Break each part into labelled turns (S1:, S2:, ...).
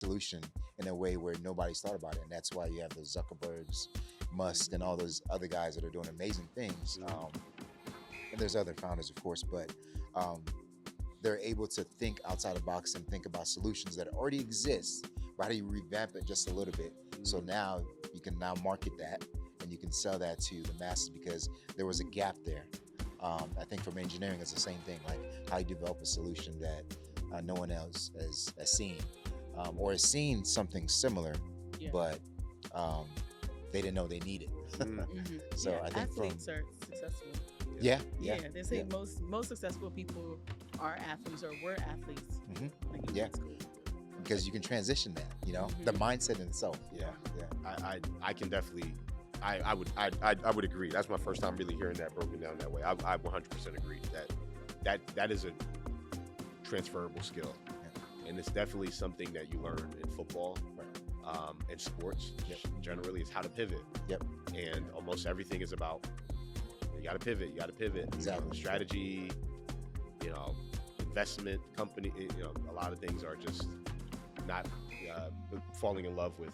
S1: solution in a way where nobody's thought about it, and that's why you have the Zuckerbergs, Musk, and all those other guys that are doing amazing things. And there's other founders, of course, but um, they're able to think outside the box and think about solutions that already exist. But how do you revamp it just a little bit? So now you can now market that and you can sell that to the masses because there was a gap there. I think from engineering, it's the same thing. Like how you develop a solution that no one else has seen, or has seen something similar, but they didn't know they needed. So I think
S2: athletes are successful.
S1: Yeah.
S2: They say most successful people are athletes or were athletes. Like school.
S1: Because you can transition that, the mindset in itself.
S3: I can definitely. I would agree. That's my first time really hearing that broken down that way. I 100% agree that is a transferable skill, and it's definitely something that you learn in football, and sports. Generally, is how to pivot. And almost everything is about you got to pivot.
S1: Exactly.
S3: Strategy, investment, company. A lot of things are just not falling in love with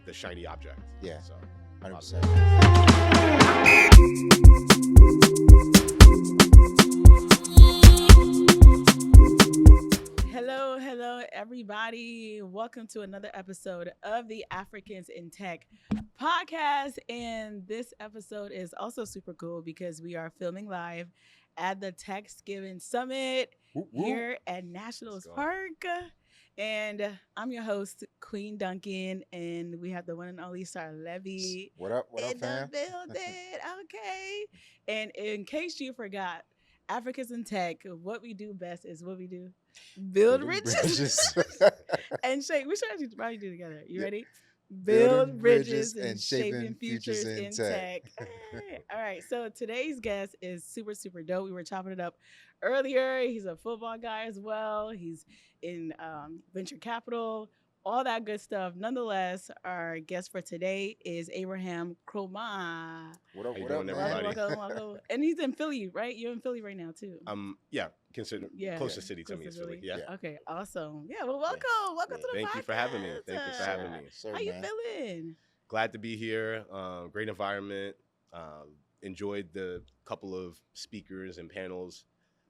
S3: the shiny object. So
S1: 100%.
S2: Hello, everybody. Welcome to another episode of the Africans in Tech podcast. And this episode is also super cool because we are filming live at the Techgiving Summit here at Nationals Park. And I'm your host, Queen Duncan, and we have the one and only Star Levy.
S1: What up,
S2: in
S1: fam?
S2: the building, okay. And in case you forgot, Africans in Tech, what we do best is what we do. Build bridges. And shape. We should actually probably do it together. You ready? Build bridges and shaping futures in tech. Hey. All right. So today's guest is super, super dope. We were chopping it up earlier. He's a football guy as well. He's in venture capital, all that good stuff. Nonetheless, our guest for today is Abraham Kroma.
S1: What up,
S3: everybody?
S2: Welcome. And he's in Philly, right? You're in Philly right now too.
S3: Consider closest city to me is Philly. Yeah.
S2: Okay, awesome. Yeah, well, welcome. Welcome to the podcast.
S3: Thank you for having me.
S1: Sir,
S2: How you feeling?
S3: Glad to be here. Great environment. Enjoyed the couple of speakers and panels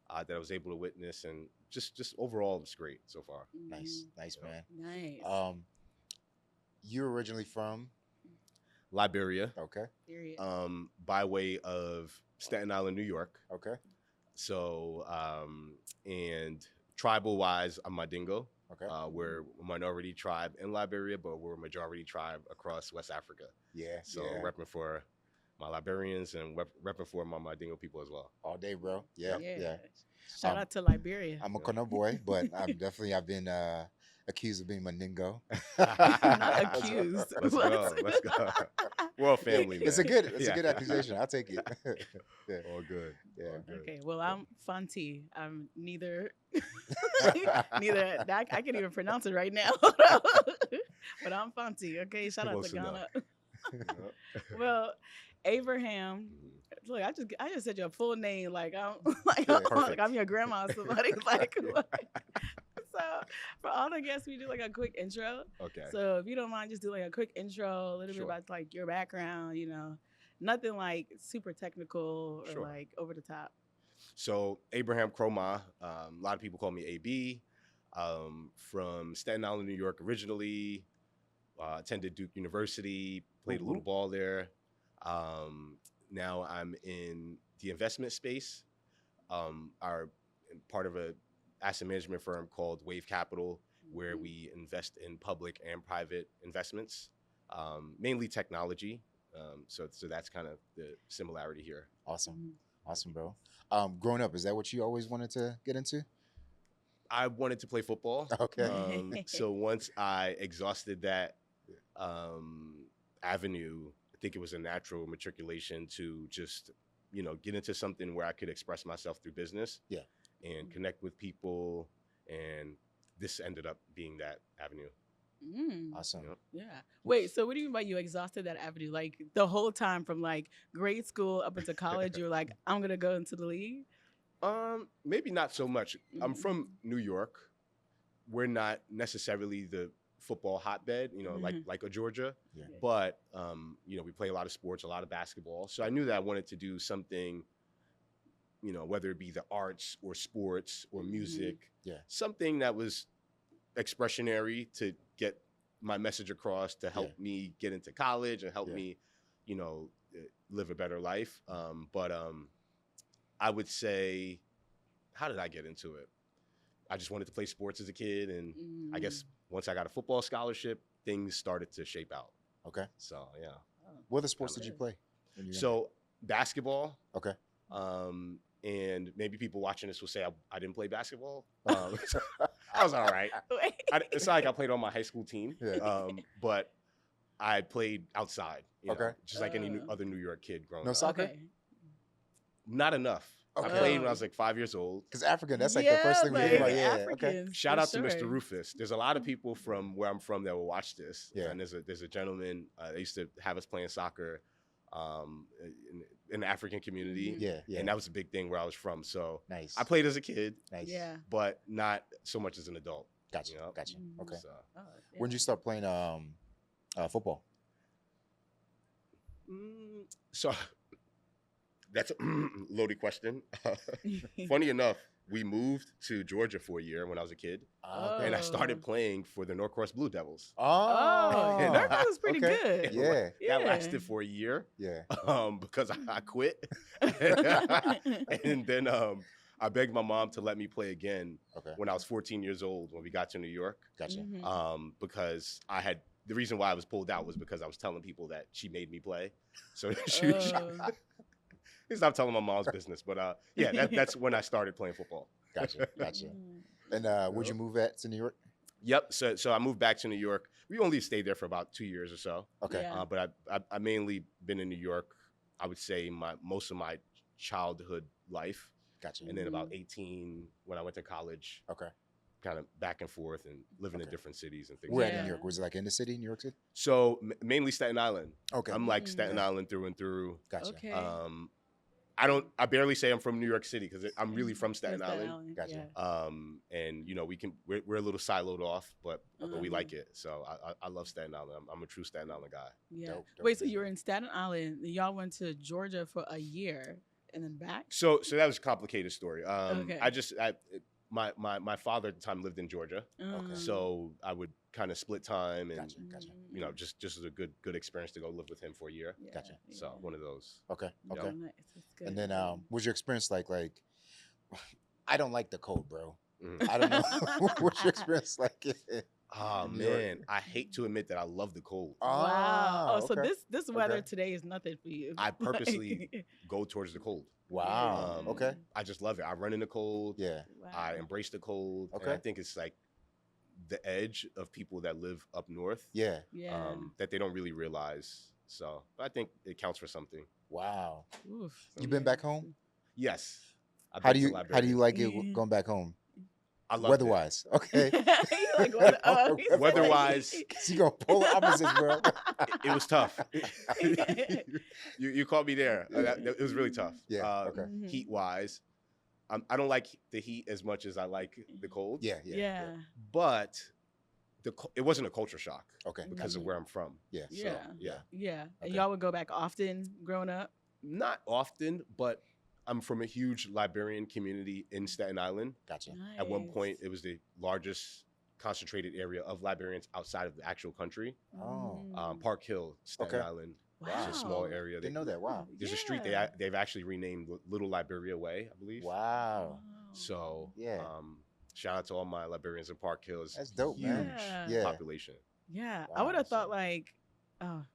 S3: that I was able to witness, and just overall, it's great so far.
S1: Nice, man.
S2: Nice.
S1: You're originally from
S3: Liberia.
S1: Okay.
S3: By way of Staten Island, New York.
S1: Okay.
S3: So, and tribal-wise, I'm Mandingo.
S1: Okay.
S3: We're a minority tribe in Liberia, but we're a majority tribe across West Africa. So repping for my Liberians and repping for my Mandingo people as well.
S1: All day, bro. Yeah.
S2: Shout out to Liberia.
S1: I'm a Kono boy, but I've been accused of being Mandingo.
S2: Not accused.
S3: Let's go. We're all family, man.
S1: It's a good accusation. I'll take it.
S3: All good.
S1: Yeah.
S3: All good.
S2: Okay, well, I'm Fanti. I'm neither that I can't even pronounce it right now. But I'm Fanti. Okay, shout out to Ghana. Well, Abraham, look, I just said your full name like I'm your grandma or somebody. So for all the guests, we do like a quick intro.
S3: Okay.
S2: So if you don't mind, just do like a quick intro, a little bit about like your background, nothing like super technical or like over the top.
S3: So Abraham Kroma, a lot of people call me AB, from Staten Island, New York originally, attended Duke University, played a little ball there. Now I'm in the investment space, are part of a asset management firm called Wayve Capital, where we invest in public and private investments, mainly technology. So that's kind of the similarity here.
S1: Awesome, bro. Growing up, is that what you always wanted to get into?
S3: I wanted to play football.
S1: Okay.
S3: So once I exhausted that avenue, I think it was a natural matriculation to just, get into something where I could express myself through business.
S1: Yeah.
S3: And connect with people, and this ended up being that avenue.
S1: Awesome.
S2: Yeah. Wait, so what do you mean by you exhausted that avenue? Like the whole time from like grade school up into college, you were like, I'm gonna go into the league?
S3: Maybe not so much. I'm from New York, we're not necessarily the football hotbed, like a Georgia, but we play a lot of sports, a lot of basketball. So I knew that I wanted to do something, whether it be the arts or sports or music, something that was expressionary to get my message across, to help me get into college and help me, live a better life. But I would say, how did I get into it? I just wanted to play sports as a kid, and I guess once I got a football scholarship, things started to shape out.
S1: Okay.
S3: So yeah.
S1: What other sports did you play?
S3: So basketball.
S1: Okay.
S3: And maybe people watching this will say I didn't play basketball. I was all right. It's not like I played on my high school team, but I played outside. Just like any other New York kid growing up.
S1: No soccer?
S2: Okay.
S3: Not enough.
S1: Okay.
S3: I played when I was like 5 years old.
S1: Because African, that's like the first thing we think about. Yeah. Okay.
S3: Shout out to Mr. Rufus. There's a lot of people from where I'm from that will watch this. Yeah. And there's a gentleman. They used to have us playing soccer in the African community.
S1: Yeah.
S3: And that was a big thing where I was from. So
S1: nice.
S3: I played as a kid.
S1: Nice.
S2: Yeah.
S3: But not so much as an adult.
S1: Gotcha. Gotcha. Okay.
S3: So,
S1: when did you start playing football?
S3: So that's a loaded question. Funny enough, we moved to Georgia for a year when I was a kid, and I started playing for the Norcross Blue Devils.
S2: Norcross is pretty good.
S1: Yeah.
S3: That lasted for a year.
S1: Yeah.
S3: Because I quit, and then I begged my mom to let me play again when I was 14 years old when we got to New York.
S1: Gotcha.
S3: Because the reason why I was pulled out was because I was telling people that she made me play. So stopped telling my mom's business. But that's when I started playing football.
S1: Gotcha. And where'd you move to New York?
S3: Yep. So I moved back to New York. We only stayed there for about 2 years or so.
S1: Okay.
S2: Yeah.
S3: But I mainly been in New York, I would say most of my childhood life.
S1: Gotcha.
S3: And then about 18 when I went to college.
S1: Okay.
S3: Kind of back and forth and living in different cities and things.
S1: Where
S3: like that.
S1: in New York? Was it like in the city, New York City?
S3: So mainly Staten Island.
S1: Okay.
S3: I'm like Staten Island through and through.
S1: Gotcha.
S2: Okay.
S3: I barely say I'm from New York City because I'm really from Staten Island.
S1: Gotcha.
S3: And we're a little siloed off, but we like it. So I love Staten Island. I'm a true Staten Island guy.
S2: Yeah.
S1: Dope.
S2: Wait, so you were in Staten Island, y'all went to Georgia for a year and then back?
S3: So that was a complicated story.
S2: Okay.
S3: My father at the time lived in Georgia, so I would kind of split time and
S1: Gotcha.
S3: just as a good experience to go live with him for a year.
S2: Yeah,
S1: Gotcha.
S3: So one of those.
S1: Okay.
S2: Oh, nice. That's good.
S1: And then what's your experience like I don't like the cold, bro.
S3: Mhm.
S1: I don't know. What's your experience like?
S3: Oh
S1: New York.
S3: man, I hate to admit that I love the cold.
S2: Wow. Oh, so
S1: okay.
S2: this weather
S1: Okay.
S2: today is nothing for you.
S3: I purposely go towards the cold.
S1: Wow. Okay.
S3: I just love it. I run in the cold.
S1: Yeah.
S2: Wow.
S3: I embrace the cold.
S1: Okay.
S3: And I think it's like the edge of people that live up north.
S1: Yeah.
S2: Yeah.
S3: That they don't really realize. So I think it counts for something.
S1: Wow.
S2: Oof.
S1: You been back home?
S3: Yes. I've
S1: How
S3: been
S1: do
S3: to
S1: you like it
S2: Yeah.
S1: going back home?
S3: I love
S1: Weather-wise. Okay.
S2: Like, what- oh, he's like-
S3: Weather-wise,
S1: So you gonna pull opposites, bro.
S3: It was tough. you caught me there. It was really tough.
S1: Yeah, okay.
S2: Mhm.
S3: Heat-wise, I don't like the heat as much as I like the cold.
S1: Yeah.
S2: Yeah.
S3: But it wasn't a culture shock
S1: Okay.
S3: because of where I'm from.
S1: Yeah.
S3: So,
S2: Yeah.
S3: yeah.
S2: Yeah. And
S1: Okay.
S2: y'all would go back often growing up?
S3: Not often, but I'm from a huge Liberian community in Staten Island.
S1: Gotcha.
S3: At one
S2: Nice.
S3: point, it was the largest concentrated area of Librarians outside of the actual country.
S1: Oh.
S3: Park Hill, Staten
S1: Okay.
S3: Island.
S2: Wow.
S3: It's a small area.
S1: Didn't know that. Wow.
S3: There's a street
S2: Yeah.
S3: they've actually renamed Little Liberia Way, I believe.
S1: Wow.
S3: So
S1: Yeah.
S3: shout out to all my Liberians in Park Hill. It's
S1: That's dope,
S3: huge
S1: man. Yeah.
S3: population.
S2: Yeah.
S1: Wow,
S2: I would have
S1: so-
S2: thought like, oh,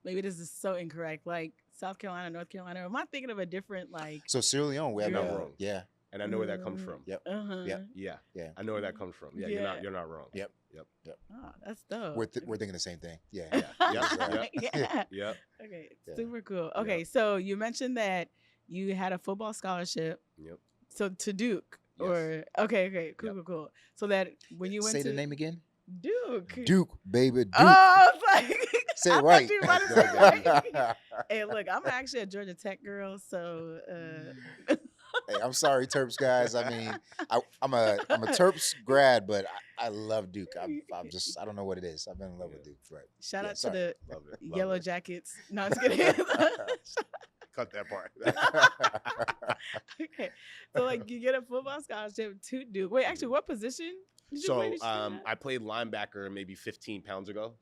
S2: maybe this is so incorrect. Like South Carolina, North Carolina. Am I thinking of a different like?
S1: So Sierra Leone, we have
S3: You're
S1: no
S3: not wrong.
S1: Yeah.
S3: And I know where that comes from.
S1: Yep.
S2: Uh-huh.
S1: Yep.
S3: Yeah.
S1: Yeah.
S3: I know where that comes from. Yeah,
S2: Yeah.
S3: you're not wrong.
S1: Yep.
S2: Oh, that's dope.
S1: We're thinking the same thing. Yeah.
S3: Yeah.
S2: yeah.
S3: Yep.
S2: Okay.
S1: Yeah.
S2: Super cool.
S3: Yeah.
S2: Okay. So you mentioned that you had a football scholarship.
S3: Yep.
S2: So to Duke.
S3: Yes.
S2: Or okay. Cool.
S3: Yep.
S2: Cool. So that when you went
S1: Say
S2: to
S1: the name again.
S2: Duke.
S1: Duke, baby. Duke.
S2: Oh, it's like
S1: Say
S2: I
S1: it
S2: thought
S1: right.
S2: you were about to say it right. Hey, look, I'm actually a Georgia Tech girl, so
S1: Hey, I'm sorry, Terps guys. I mean, I'm a Terps grad, but I love Duke. I'm just I don't know what it is. I've been in love with Duke, but
S2: Shout
S1: yeah,
S2: out to
S1: sorry.
S2: the
S3: Love it. Love
S2: Yellow
S3: it.
S2: Jackets. No, I'm just kidding.
S3: Cut that part.
S2: Okay, so like you get a football scholarship to Duke. Wait, actually, what position did you play?
S3: So
S2: Did you say that?
S3: I played linebacker maybe 15 pounds ago.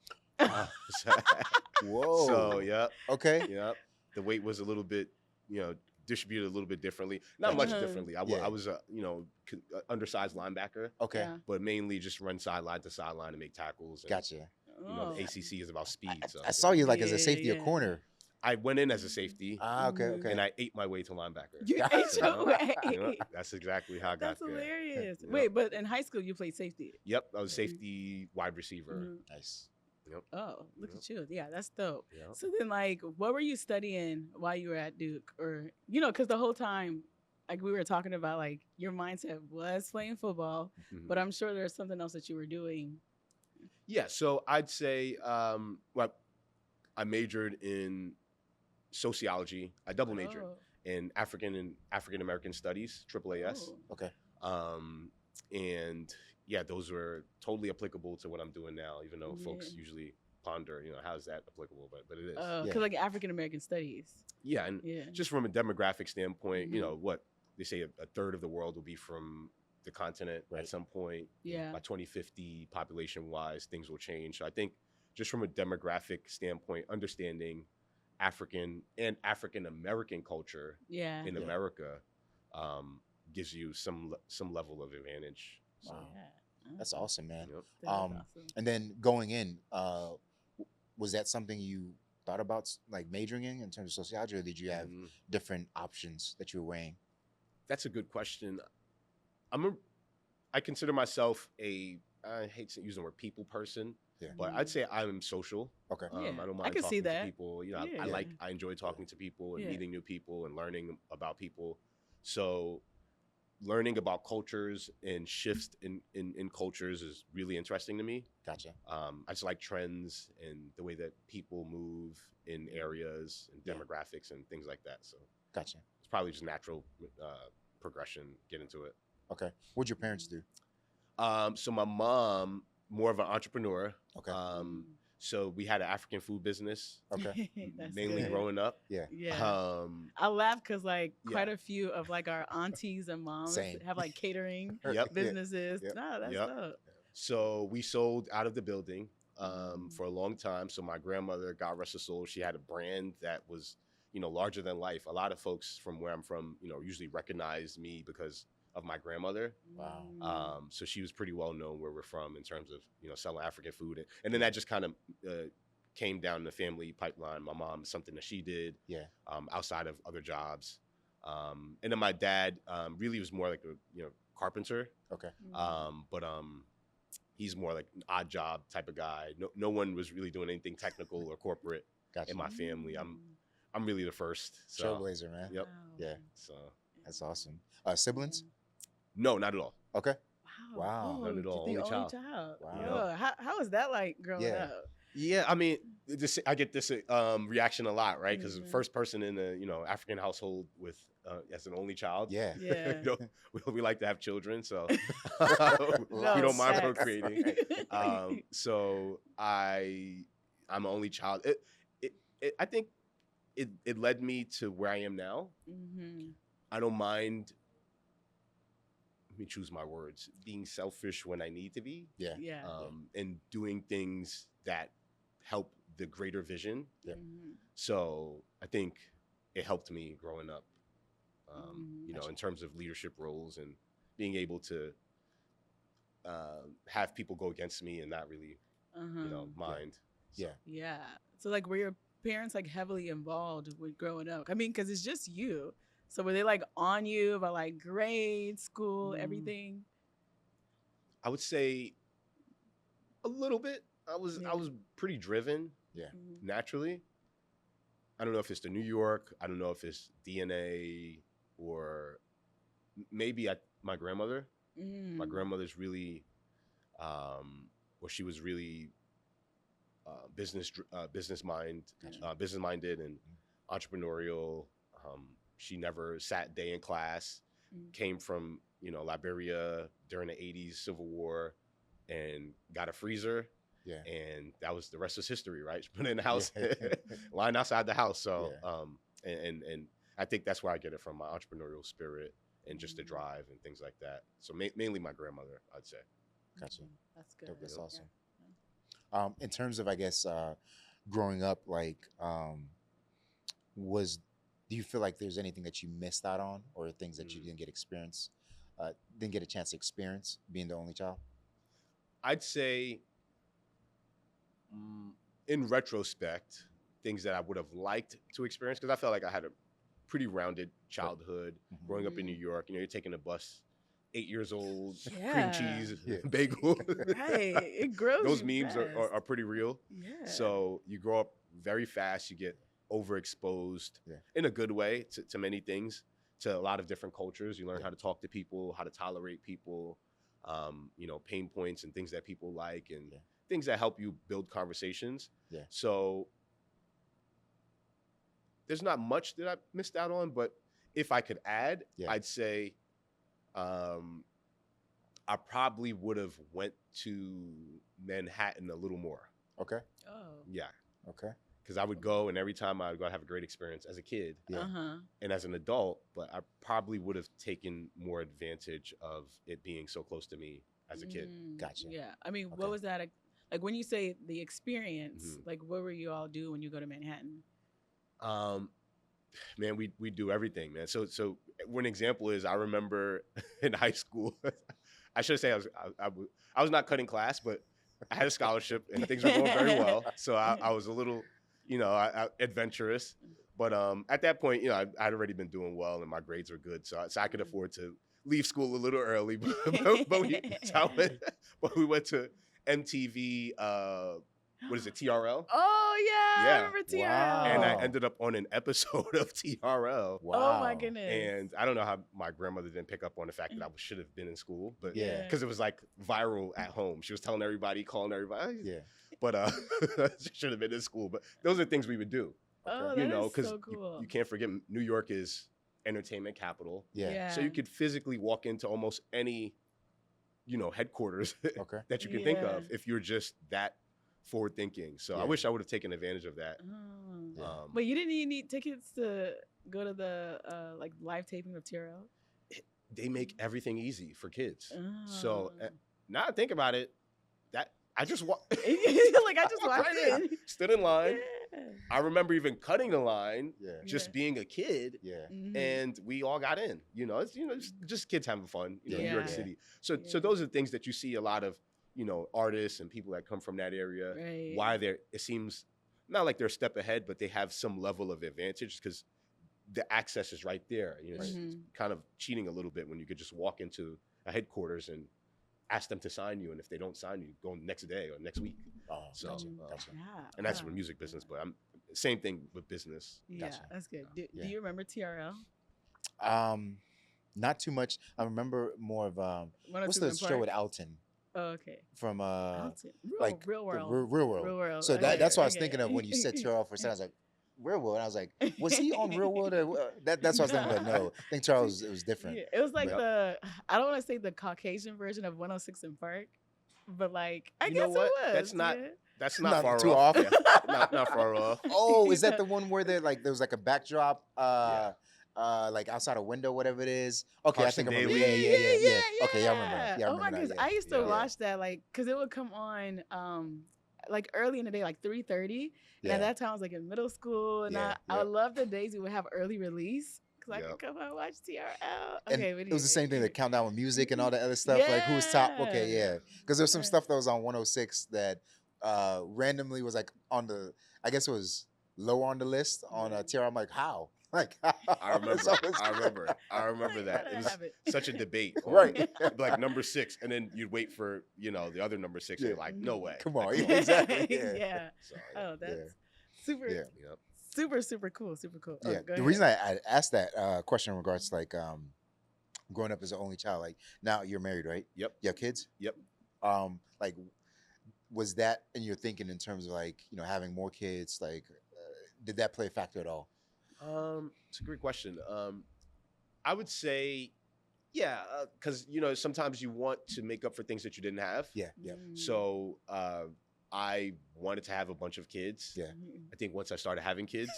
S1: Whoa.
S3: So yeah,
S1: Okay.
S3: yeah. The weight was a little bit, distributed a little bit differently. Not much
S2: Uh-huh.
S3: differently. I was a undersized linebacker,
S1: Okay.
S2: Yeah.
S3: but mainly just run sideline to sideline and make tackles. And,
S1: Gotcha.
S2: Oh.
S3: the ACC is about speed. So
S1: I saw you like as
S2: Yeah,
S1: a safety or
S2: yeah.
S1: corner.
S3: I went in as a safety,
S1: Okay.
S2: Mhm.
S1: Okay.
S3: and I ate my way to linebacker.
S2: You
S1: Gotcha.
S2: ate your way.
S3: That's exactly how I
S2: That's
S3: got there.
S2: hilarious.
S3: Yep.
S2: Wait, but in high school you played safety.
S3: Yep, I was safety, wide receiver.
S2: Mhm.
S1: Nice.
S3: Yep.
S2: Oh, look
S3: Yep.
S2: at you. Yeah, that's dope.
S3: Yep.
S2: So then, like, what were you studying while you were at Duke? Or, because the whole time, like, we were talking about, like, your mindset was playing football,
S3: Mhm.
S2: but I'm sure there's something else that you were doing.
S3: Yeah, so I'd say I majored in sociology. I double majored
S2: Oh.
S3: in African American studies, AAAS.
S2: Oh.
S1: Okay.
S3: And yeah, those were totally applicable to what I'm doing now, even though folks
S2: Yeah.
S3: usually ponder, how's that applicable? But it is.
S2: Because,
S1: Yeah.
S2: like, African American studies.
S3: Yeah, and
S2: Yeah.
S3: just from a demographic standpoint,
S2: Mhm.
S3: what they say a third of the world will be from the continent
S1: Right.
S3: at some point.
S2: Yeah.
S3: By 2050, population wise, things will change. So I think just from a demographic standpoint, understanding African and African American culture
S2: Yeah.
S3: in
S1: Yeah.
S3: America gives you some level of advantage. So,
S1: Wow.
S2: Yeah.
S1: That's awesome, man.
S3: yep.
S2: That is awesome.
S1: And then going in, was that something you thought about like majoring in terms of sociology, or did you have
S3: Mhm.
S1: different options that you were weighing?
S3: That's a good question. I consider myself I hate using the word people person,
S1: Yeah.
S3: but I'd say I'm social.
S1: Okay.
S2: Yeah,
S3: I don't
S2: I
S3: mind
S2: can
S3: talking
S2: see that.
S3: to people.
S2: Yeah.
S3: I enjoy talking to people and
S2: Yeah.
S3: meeting new people and learning about people. So learning about cultures and shifts in cultures is really interesting to me.
S1: Gotcha.
S3: I just like trends and the way that people move in areas and
S1: Yeah.
S3: demographics and things like that. So
S1: Gotcha.
S3: it's probably just natural progression, get into it.
S1: Okay. What'd your parents do?
S3: So my mom, more of an entrepreneur.
S1: Okay.
S3: So we had an African food business,
S1: Okay.
S2: That's
S3: mainly
S2: good.
S3: growing up.
S1: Yeah.
S2: Yeah.
S3: Um,
S2: I laugh because like quite
S3: Yeah.
S2: a few of like our aunties and moms
S1: Same.
S2: have like catering
S3: Yep.
S2: businesses.
S1: Yep.
S2: No, that's
S3: Yep.
S2: dope.
S3: So we sold out of the building for a long time. So my grandmother, God rest her soul, she had a brand that was, larger than life. A lot of folks from where I'm from, usually recognize me because of my grandmother.
S1: Wow.
S3: So she was pretty well known where we're from in terms of, selling African food. And then that just kind of came down the family pipeline. My mom, something that she did
S1: Yeah.
S3: outside of other jobs. And then my dad really was more like a, carpenter.
S1: Okay.
S3: But he's more like an odd job type of guy. No one was really doing anything technical or corporate
S1: Gotcha.
S3: in my family. I'm really the first. So,
S1: Trailblazer, man.
S3: Yep.
S1: Yeah.
S3: So
S1: That's awesome. Siblings?
S3: no, not at all.
S1: Okay.
S2: Wow.
S1: Wow.
S3: None at all.
S2: The
S3: Only child.
S1: Wow.
S2: Yo, how is that like growing
S1: Yeah.
S2: up?
S3: Yeah, I mean, I get this reaction a lot, right? Because the
S2: Mhm.
S3: first person in a African household with as an only child,
S1: Yeah.
S2: Yeah.
S3: we like to have children, so
S1: No,
S3: we don't mind
S2: facts.
S3: procreating. So I'm an only child. I think it led me to where I am now.
S2: Mm-hmm.
S3: I don't mind. Let me choose my words. Being selfish when I need to be,
S1: Yeah.
S2: Yeah.
S3: and doing things that help the greater vision.
S1: Yeah.
S2: Mhm.
S3: So I think it helped me growing up,
S2: Mhm.
S3: in terms of leadership roles and being able to have people go against me and not really, mind. So,
S1: Yeah.
S2: Yeah. So like were your parents like heavily involved with growing up? I mean, because it's just you. So were they like on you about like grade, school, everything?
S3: I would say a little bit. I was
S2: Yeah.
S3: pretty driven
S2: Mhm.
S3: naturally. I don't know if it's the New York. I don't know if it's DNA or maybe my grandmother. My
S2: Mm.
S3: grandmother's really, she was really business minded and entrepreneurial. She never sat day in class. came from, Liberia during the 80s Civil War and got a freezer.
S1: Yeah.
S3: And that was the rest is history, right? Put it in the house,
S1: Yeah.
S3: line outside the house. So,
S1: Yeah.
S3: and I think that's where I get it from, my entrepreneurial spirit and just the drive and things like that. So mainly my grandmother, I'd say.
S1: Gotcha.
S2: That's good.
S1: That's awesome.
S2: Yeah.
S1: In terms of, I guess, growing up, like, do you feel like there's anything that you missed out on, or things that you didn't get a chance to experience being the only child?
S3: I'd say, in retrospect, things that I would have liked to experience, because I felt like I had a pretty rounded childhood. Growing up in New York, you're taking a bus, 8 years old, cream cheese, bagel.
S2: Right, it grows.
S3: Those memes are pretty real.
S2: Yeah.
S3: So you grow up very fast. You get overexposed in a good way to many things, to a lot of different cultures. You learn how to talk to people, how to tolerate people, pain points and things that people like, and things that help you build conversations.
S1: Yeah.
S3: So there's not much that I missed out on, but if I could add, I'd say I probably would have went to Manhattan a little more.
S1: Okay.
S2: Oh.
S3: Yeah.
S1: Okay.
S3: Because I would go, and every time I would go, I'd have a great experience as a kid and as an adult, but I probably would have taken more advantage of it being so close to me as a kid.
S1: Gotcha.
S2: Yeah. I mean, what was that? Like when you say the experience, like what were you all do when you go to Manhattan?
S3: Man, we do everything, man. So one example is, I remember in high school, I should say I was not cutting class, but I had a scholarship and things were going very well. So I was a little, adventurous. But at that point, I'd already been doing well and my grades were good. So I could afford to leave school a little early. But we went to MTV, what is it, TRL?
S2: Oh, yeah. I remember TRL.
S1: Wow.
S3: And I ended up on an episode of TRL.
S1: Wow.
S2: Oh, my goodness.
S3: And I don't know how my grandmother didn't pick up on the fact that I should have been in school, but
S1: Yeah.
S3: because it was like viral at home. She was telling everybody, calling everybody.
S1: Yeah.
S3: But she should have been in school. But those are things we would do.
S2: Oh,
S3: You
S2: that
S3: know,
S2: is
S3: because
S2: so cool.
S3: you can't forget New York is entertainment capital.
S1: Yeah.
S3: So you could physically walk into almost any, headquarters
S1: Okay.
S3: that you can think
S2: Yeah.
S3: of if you're just that forward thinking. So I wish I would have taken advantage of that.
S2: Oh. But you didn't even need tickets to go to the like live taping of TRL?
S3: They make everything easy for kids. So
S2: Oh.
S3: now I think about it, that I just
S2: like I just watched it.
S3: stood in line.
S2: Yeah.
S3: I remember even cutting the line,
S1: Yeah.
S3: just being a kid,
S1: Yeah.
S2: Mhm.
S3: and we all got in. It's just kids having fun. New York
S2: Yeah.
S3: City. So
S2: Yeah.
S3: those are things that you see a lot of, artists and people that come from that area.
S2: Right.
S3: Why it seems not like they're a step ahead, but they have some level of advantage because the access is right there. It's kind of cheating a little bit when you could just walk into a headquarters and ask them to sign you, and if they don't sign you, go next day or next week.
S1: Oh,
S3: So,
S1: gotcha.
S2: Yeah.
S3: and that's
S2: Wow.
S3: for music business, but same thing with business.
S2: Yeah,
S1: Gotcha.
S2: that's good. Do
S1: Yeah.
S2: you remember TRL?
S1: Not too much. I remember more of what's the show with Alton
S2: Oh, okay.
S1: from
S2: Alton.
S1: like
S2: Real World.
S1: the Real World.
S2: Real World.
S1: So
S2: Okay,
S1: that's what I was
S2: okay.
S1: thinking of when you said TRL for a second. I was like, Real World. And I was like, was he on Real World? That's what I was thinking, but no. I think Charles, it was different.
S2: Yeah, it was like
S3: Yep.
S2: I don't want to say the Caucasian version of 106 in Park, but like, I
S3: You
S2: guess
S3: know what?
S2: it was.
S3: That's not-
S2: yeah.
S3: That's not,
S1: Not
S3: far
S1: too
S3: off.
S1: off.
S3: Yeah. Not far off.
S1: Oh, is that the one where there was like a backdrop, like outside a window, whatever it is? Okay,
S3: Carson
S1: I think I remember.
S3: Daly.
S1: Yeah. Okay, yeah, I remember that. Yeah, I
S2: Oh my
S1: remember
S2: goodness,
S1: that. Yeah.
S2: I used to
S3: Yeah.
S2: watch that like because it would come on like early in the day, like 3:30. And
S1: Yeah.
S2: at that time, I was like in middle school, and
S1: Yeah,
S2: I would love the days we would have early release because I
S3: Yep.
S2: could come out and watch TRL.
S1: And
S2: Okay,
S1: it was the same thing, the countdown with music and all the other stuff. Like who was top? Okay, yeah. Because there's some
S2: Yeah.
S1: stuff that was on 106 that randomly was like on the, I guess it was lower on the list on TRL. I'm like, how? Like,
S3: I remember.
S1: So it's-
S3: I remember that. It was
S2: have it.
S3: such a debate. on,
S1: Right.
S3: Like number 6, and then you'd wait for the other number 6. And you're like, no way.
S1: Come on.
S3: Like,
S1: Yeah,
S3: no way.
S1: exactly. Yeah.
S2: Yeah.
S3: So,
S2: Oh, that's
S1: Yeah.
S2: super,
S1: Yeah.
S3: Yep.
S2: super cool. Super cool. Oh,
S1: Yeah.
S2: go
S1: The
S2: ahead.
S1: reason I asked that question in regards to like growing up as an only child, like now you're married, right?
S3: Yep.
S1: You have kids?
S3: Yep.
S1: Like, was that in your thinking in terms of like, having more kids? Like, did that play a factor at all?
S3: It's a great question. I would say Yeah, because sometimes you want to make up for things that you didn't have.
S1: Yeah, yeah,
S3: So I wanted to have a bunch of kids.
S1: yeah.
S3: I think once I started having kids,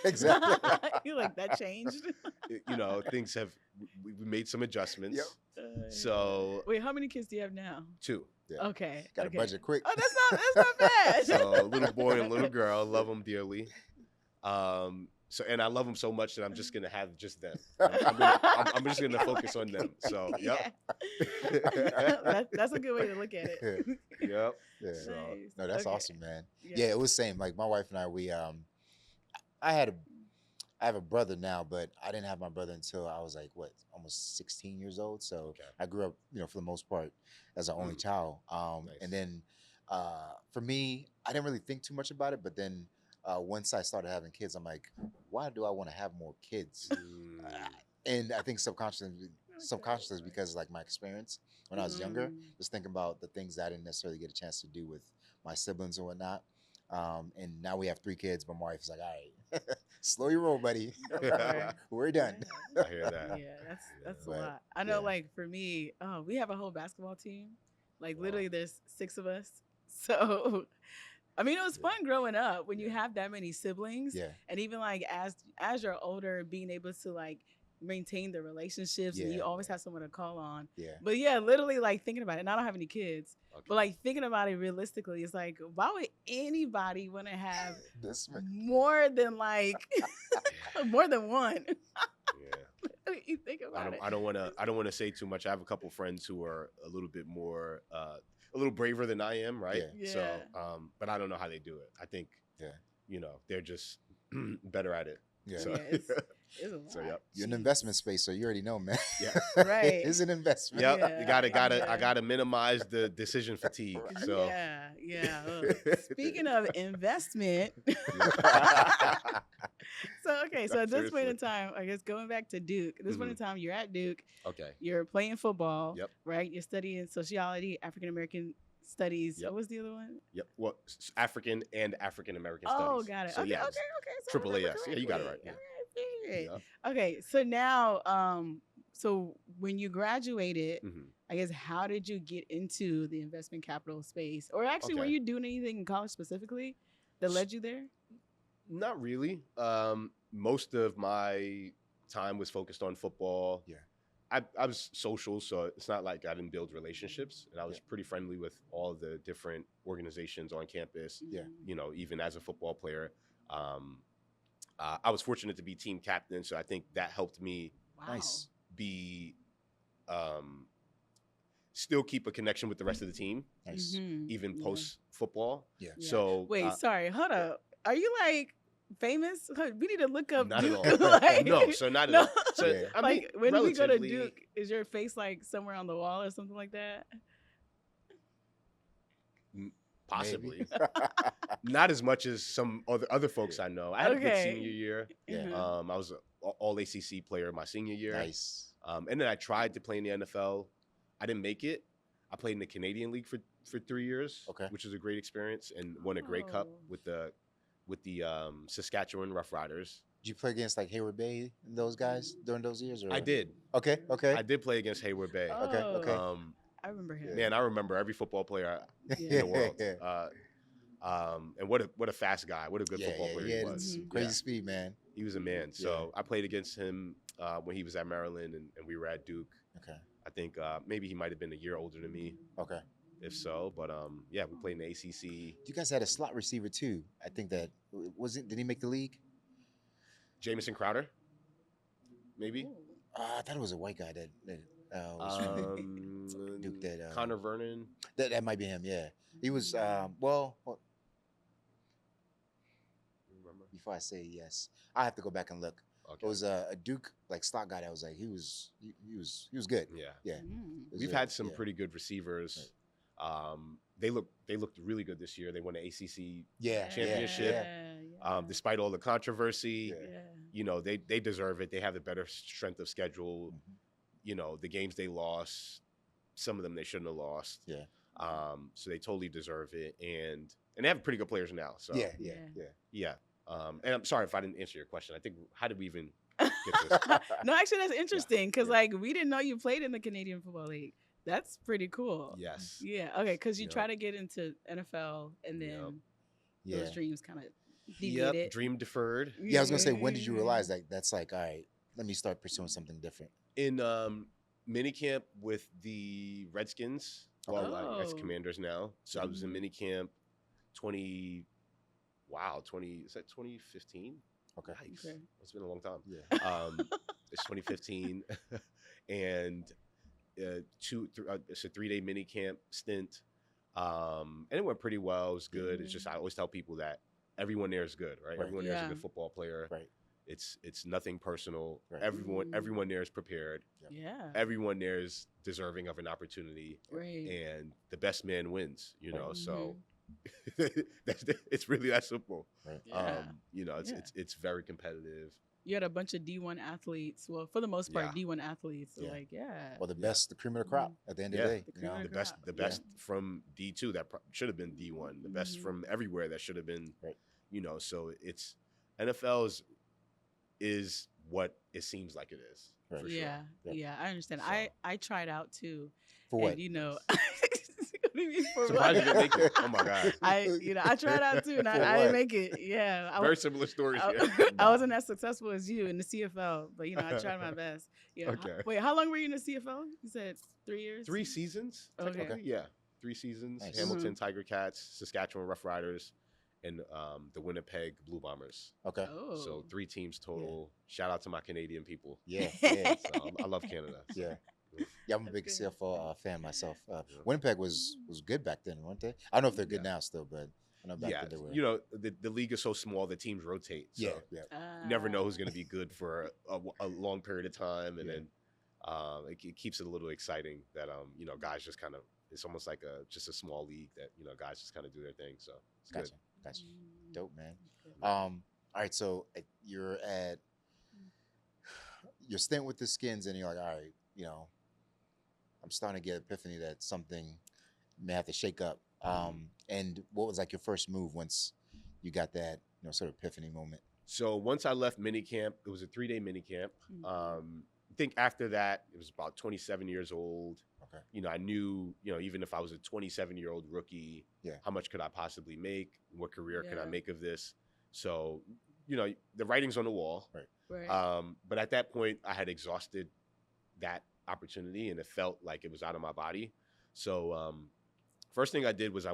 S1: Exactly.
S2: You like that changed?
S3: things have we made some adjustments.
S1: Yep.
S3: So
S2: Wait, how many kids do you have now?
S3: 2.
S1: Yeah.
S2: Okay.
S1: Got a budget quick.
S2: Oh, that's not bad.
S3: So a little boy and a little girl, love them dearly. And I love them so much that I'm just gonna have just them. I'm just gonna focus on them. So yep.
S2: That's a good way to look at it.
S3: Yep.
S1: Yeah.
S3: So,
S2: Nice.
S1: No, that's
S2: Okay.
S1: awesome, man. Yeah, it was same. Like my wife and I have a brother now, but I didn't have my brother until I was like almost 16 years old. So
S3: Okay.
S1: I grew up, for the most part, as an only child.
S3: Nice.
S1: And then for me, I didn't really think too much about it. But then once I started having kids, I'm like, why do I want to have more kids? And I think subconsciously because like my experience when I was younger, just thinking about the things that I didn't necessarily get a chance to do with my siblings and whatnot. And now we have 3 kids, but my wife is like, all right, slow your roll, buddy. We're done.
S3: I hear that.
S2: Yeah, that's a
S1: But,
S2: lot. I know,
S1: yeah.
S2: like for me, we have a whole basketball team. Like
S3: Wow.
S2: literally, there's 6 of us. So, I mean, it was fun growing up when you have that many siblings,
S1: Yeah.
S2: and even like as you're older, being able to like maintain the relationships, and
S1: Yeah.
S2: you always have someone to call on.
S1: Yeah.
S2: But yeah, literally like thinking about it, and I don't have any kids,
S3: Okay.
S2: but like thinking about it realistically, it's like, why would anybody want to have
S1: This man.
S2: more than like more than one?
S3: Yeah.
S2: You think about it.
S3: I don't want to say too much. I have a couple friends who are a little bit more, a little braver than I am, right?
S2: Yeah.
S3: So,
S2: Yeah.
S3: But I don't know how they do it. I think,
S1: Yeah.
S3: they're just better at it.
S1: Yeah.
S3: So,
S2: Yeah, it's a lot.
S3: so yep.
S1: You're in the investment space, so you already know, man.
S3: Yeah.
S2: Right.
S1: It's an investment.
S3: Yep.
S2: Yeah,
S3: You gotta
S2: yeah.
S3: I gotta minimize the decision fatigue. So.
S2: Yeah. Speaking of investment, so at this point in
S3: Seriously.
S2: time, I guess going back to Duke, at this point in time, you're at Duke,
S3: Okay.
S2: you're playing football,
S3: Yep.
S2: right? You're studying sociology, African American studies.
S3: Yep.
S2: What was the other one?
S3: Yep. Well, African and African American
S2: Oh,
S3: studies.
S2: got it.
S3: So
S2: okay,
S3: yeah,
S2: okay.
S3: it's
S2: So I
S3: triple
S2: remember
S3: AS. Yeah, you got it right.
S2: correctly.
S3: Yeah.
S2: All right,
S3: Yep.
S2: okay, so now, so when you graduated,
S3: Mhm.
S2: I guess how did you get into the investment capital space, or actually, were
S3: Okay.
S2: you doing anything in college specifically that led you there?
S3: Not really. Most of my time was focused on football.
S1: Yeah.
S3: I was social, so it's not like I didn't build relationships, and I was pretty friendly with all the different organizations on campus.
S1: Yeah.
S3: Even as a football player, I was fortunate to be team captain, so I think that helped me
S2: Wow.
S1: Nice.
S3: be still keep a connection with the rest of the team,
S1: Nice.
S2: Mhm.
S3: even
S2: Yeah.
S3: post football.
S1: Yeah.
S2: Yeah.
S3: So
S2: Wait, sorry, hold up. Are you like famous? We need to look up
S3: not at
S2: Duke.
S3: all.
S2: Like,
S3: No, so not at
S2: no.
S3: all. So
S1: Yeah.
S3: I mean,
S2: Like when we go to
S3: relatively-
S2: Duke, is your face like somewhere on the wall or something like that?
S3: possibly not as much as some other folks I know. I had a good
S2: Okay.
S3: senior year.
S1: Yeah.
S2: Mhm.
S3: I was an all ACC player my senior year.
S1: Nice.
S3: And then I tried to play in the NFL. I didn't make it. I played in the Canadian League for 3 years,
S1: Okay.
S3: which was a great experience, and won a Grey Cup
S2: Oh.
S3: with the Saskatchewan Roughriders.
S1: Did you play against like Hayward Bay and those guys during those years? Or?
S3: I did.
S1: Okay. Okay.
S3: I did play against Hayward Bay.
S1: Okay, okay.
S2: Oh, I remember him.
S3: Man, I remember every football player in
S2: Yeah.
S3: the world. And what a fast guy. What a good football player he was.
S1: some
S2: Mhm.
S1: crazy
S3: Yeah.
S1: speed, man.
S3: He was a man. So I played against him when he was at Maryland, and we were at Duke.
S1: Okay.
S3: I think maybe he might have been a year older than me,
S1: Okay.
S3: if so. But yeah, we played in the ACC.
S1: You guys had a slot receiver too. I think that did he make the league?
S3: Jamison Crowder, maybe.
S2: Ooh.
S1: I thought it was a white guy that was Duke that
S3: Connor Vernon.
S1: that might be him. Yeah, he was. Well,
S3: Remember?
S1: before I say yes, I have to go back and look.
S3: Okay.
S1: It was a Duke like slot guy that was like he was good.
S3: Yeah.
S1: Yeah,
S2: Mm.
S1: it was
S3: We've
S1: good,
S3: had some
S1: yeah.
S3: pretty good receivers. They looked really good this year. They won the ACC
S1: Yeah,
S3: championship.
S2: Yeah.
S3: Despite all the controversy.
S1: Yeah.
S3: You know, they deserve it. They have the better strength of schedule.
S1: Mhm.
S3: You know, the games they lost, some of them they shouldn't have lost.
S1: Yeah.
S3: So they totally deserve it, and they have pretty good players now. So
S1: Yeah.
S2: Yeah.
S3: yeah. And I'm sorry if I didn't answer your question. I think how did we even get this.
S2: No, actually, that's interesting because like we didn't know you played in the Canadian Football League. That's pretty cool.
S3: Yes.
S2: Yeah. Okay. Because you
S3: Yep.
S2: try to get into NFL and then
S1: Yeah.
S2: those dreams kind of
S3: Yep.
S2: deviated.
S3: Dream deferred.
S1: Yeah, I was gonna say, when did you realize that that's like, all right, let me start pursuing something different?
S3: In minicamp with the Redskins, well, like as Commanders now. So I was in minicamp 20, is that 2015?
S1: Okay.
S3: Yikes. It's been a long time.
S1: Yeah.
S3: It's 2015. And it's a 3-day minicamp stint. And it went pretty well. It was good. It's just, I always tell people that everyone there is good, right? Everyone there is a good football player.
S1: Right.
S3: It's nothing personal.
S1: Right.
S3: Everyone there is prepared.
S2: Yeah.
S3: Everyone there is deserving of an opportunity.
S2: Right.
S3: And the best man wins, you know. So it's really that simple.
S1: Right.
S2: Yeah.
S3: It's very competitive.
S2: You had a bunch of D1 athletes. Well, for the most part, D1 athletes. So like,
S1: Well, the best, the cream of the crop at the end of the day.
S3: The best from D2 that should have been D1. The best from everywhere that should have been, you know. So it's NFL is what it seems like it is.
S1: Right.
S3: For
S2: yeah,
S3: sure.
S2: yeah, I understand.
S3: So.
S2: I tried out too.
S1: For what?
S2: And, you know, for
S3: surprised you
S2: what?
S3: didn't make it. Oh my God.
S2: I tried out too, and I didn't make it. Yeah,
S3: Very similar stories.
S2: I wasn't as successful as you in the CFL, but you know, I tried my best. Yeah.
S3: Okay.
S2: Wait, how long were you in the CFL? You said 3 years.
S3: 3 seasons.
S2: Okay.
S3: Yeah, 3 seasons.
S1: Nice.
S3: Hamilton Tiger Cats, Saskatchewan Rough Riders, and the Winnipeg Blue Bombers.
S1: Okay.
S2: Oh.
S3: So 3 teams total. Shout out to my Canadian people.
S1: Yeah.
S3: So I love Canada.
S1: Yeah. Yeah, I'm a big CFL fan myself. Winnipeg was good back then, weren't they? I don't know if they're good now still, but I know back then they were.
S3: You know, the league is so small, the teams rotate. So
S1: yeah.
S3: You never know who's going to be good for a long period of time, and then it keeps it a little exciting that you know, guys just kind of, it's almost like just a small league that, you know, guys just kind of do their thing. So it's good.
S1: Gotcha. Dope, man. All right, so you're at your stint with the Skins, and you're like, all right, you know, I'm starting to get epiphany that something may have to shake up. And what was like your first move once you got that, you know, sort of epiphany moment?
S3: So once I left minicamp, it was a 3-day minicamp. I think after that, it was about 27 years old.
S1: Okay.
S3: You know, I knew, you know, even if I was a 27-year-old rookie, how much could I possibly make? What career could I make of this? So, you know, the writing's on the wall.
S2: Right.
S3: But at that point, I had exhausted that opportunity, and it felt like it was out of my body. So first thing I did was I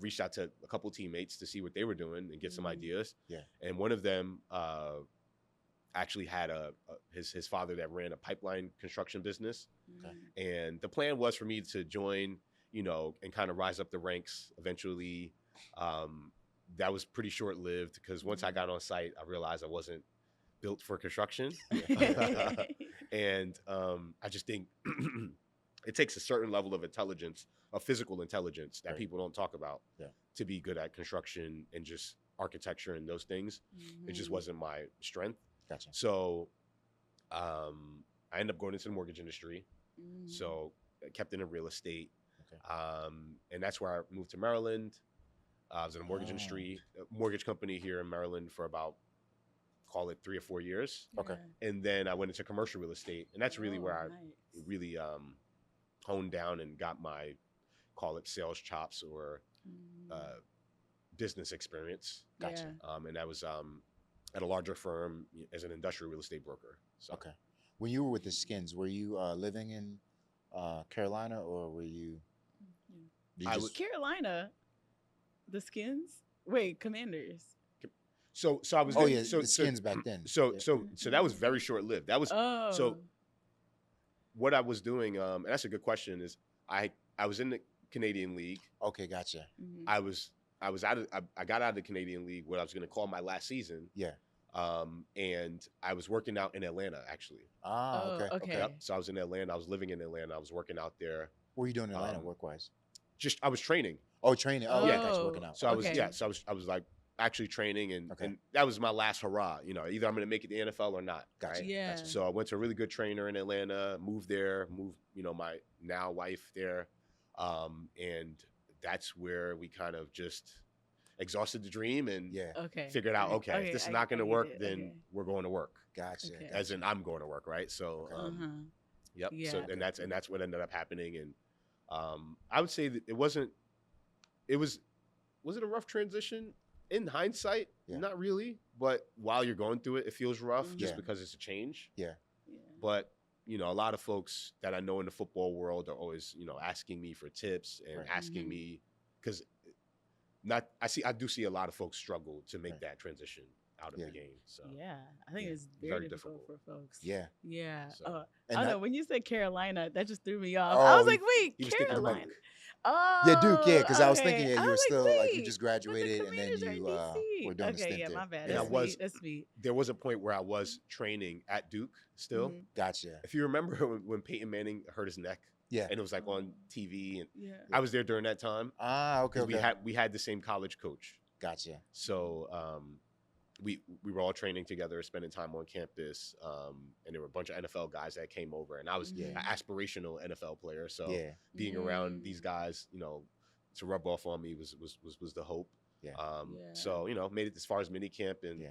S3: reached out to a couple teammates to see what they were doing and get some ideas. Yeah. And one of them actually had his father that ran a pipeline construction business. Okay. And the plan was for me to join, you know, and kind of rise up the ranks eventually. That was pretty short-lived because once I got on site, I realized I wasn't built for construction. And I just think it takes a certain level of intelligence, of physical intelligence that people don't talk about to be good at construction and just architecture and those things. It just wasn't my strength.
S1: Gotcha.
S3: So I ended up going into the mortgage industry. So I kept in real estate. Okay. And that's where I moved to Maryland. I was in the mortgage industry, a mortgage company here in Maryland for about, call it 3 or 4 years.
S1: Okay.
S3: And then I went into commercial real estate, and that's really where I really honed down and got my, call it sales chops or business experience.
S1: Gotcha.
S3: And that was at a larger firm as an industrial real estate broker. So.
S1: Okay. When you were with the Skins, were you living in Carolina, or were you?
S2: Carolina, the Skins. Wait, Commanders.
S3: So I was.
S1: Oh the Skins back then.
S3: So that was very short lived. That was so. What I was doing, and that's a good question, is I was in the Canadian League.
S1: Okay, gotcha.
S3: I got out of the Canadian League, what I was going to call my last season. Yeah. And I was working out in Atlanta, actually.
S1: Okay.
S3: Yep. So I was in Atlanta. I was living in Atlanta. I was working out there.
S1: What were you doing in Atlanta, work-wise?
S3: I was training.
S1: Oh, training. Oh, yeah, gotcha, working out.
S3: So I was like actually training, and that was my last hurrah. You know, either I'm going to make it to the NFL or not.
S1: Gotcha.
S3: Right?
S2: Yeah.
S3: Gotcha. So I went to a really good trainer in Atlanta, moved, you know, my now wife there. And that's where we kind of just, exhausted the dream and
S2: Okay.
S3: figured out, okay, if this is not going to work, then we're going to work.
S1: Gotcha.
S2: Okay.
S3: As in, I'm going to work, right? So, yep.
S2: Yeah,
S3: So, and that's what ended up happening. And I would say that it was it a rough transition? In hindsight, not really. But while you're going through it, it feels rough just because it's a change.
S1: Yeah.
S3: But, you know, a lot of folks that I know in the football world are always, you know, asking me for tips and asking me, because I do see a lot of folks struggle to make that transition out of the game. So
S2: I think it's very difficult for folks.
S1: Yeah.
S2: So, I don't know. When you said Carolina, that just threw me off.
S1: Oh,
S2: I was like, wait, Carolina.
S1: Oh, yeah, Duke. Yeah, because I was thinking, you were still
S2: like,
S1: you just graduated and then you were doing the stint
S2: yeah, my bad.
S3: And
S2: That's sweet.
S3: There was a point where I was training at Duke still.
S1: Gotcha.
S3: If you remember when Peyton Manning hurt his neck, and it was like on TV, and I was there during that time.
S1: Okay.
S3: We had the same college coach.
S1: Gotcha.
S3: So we were all training together, spending time on campus, and there were a bunch of NFL guys that came over, and I was an aspirational NFL player. So being around these guys, you know, to rub off on me was the hope. So, you know, made it as far as mini camp, and you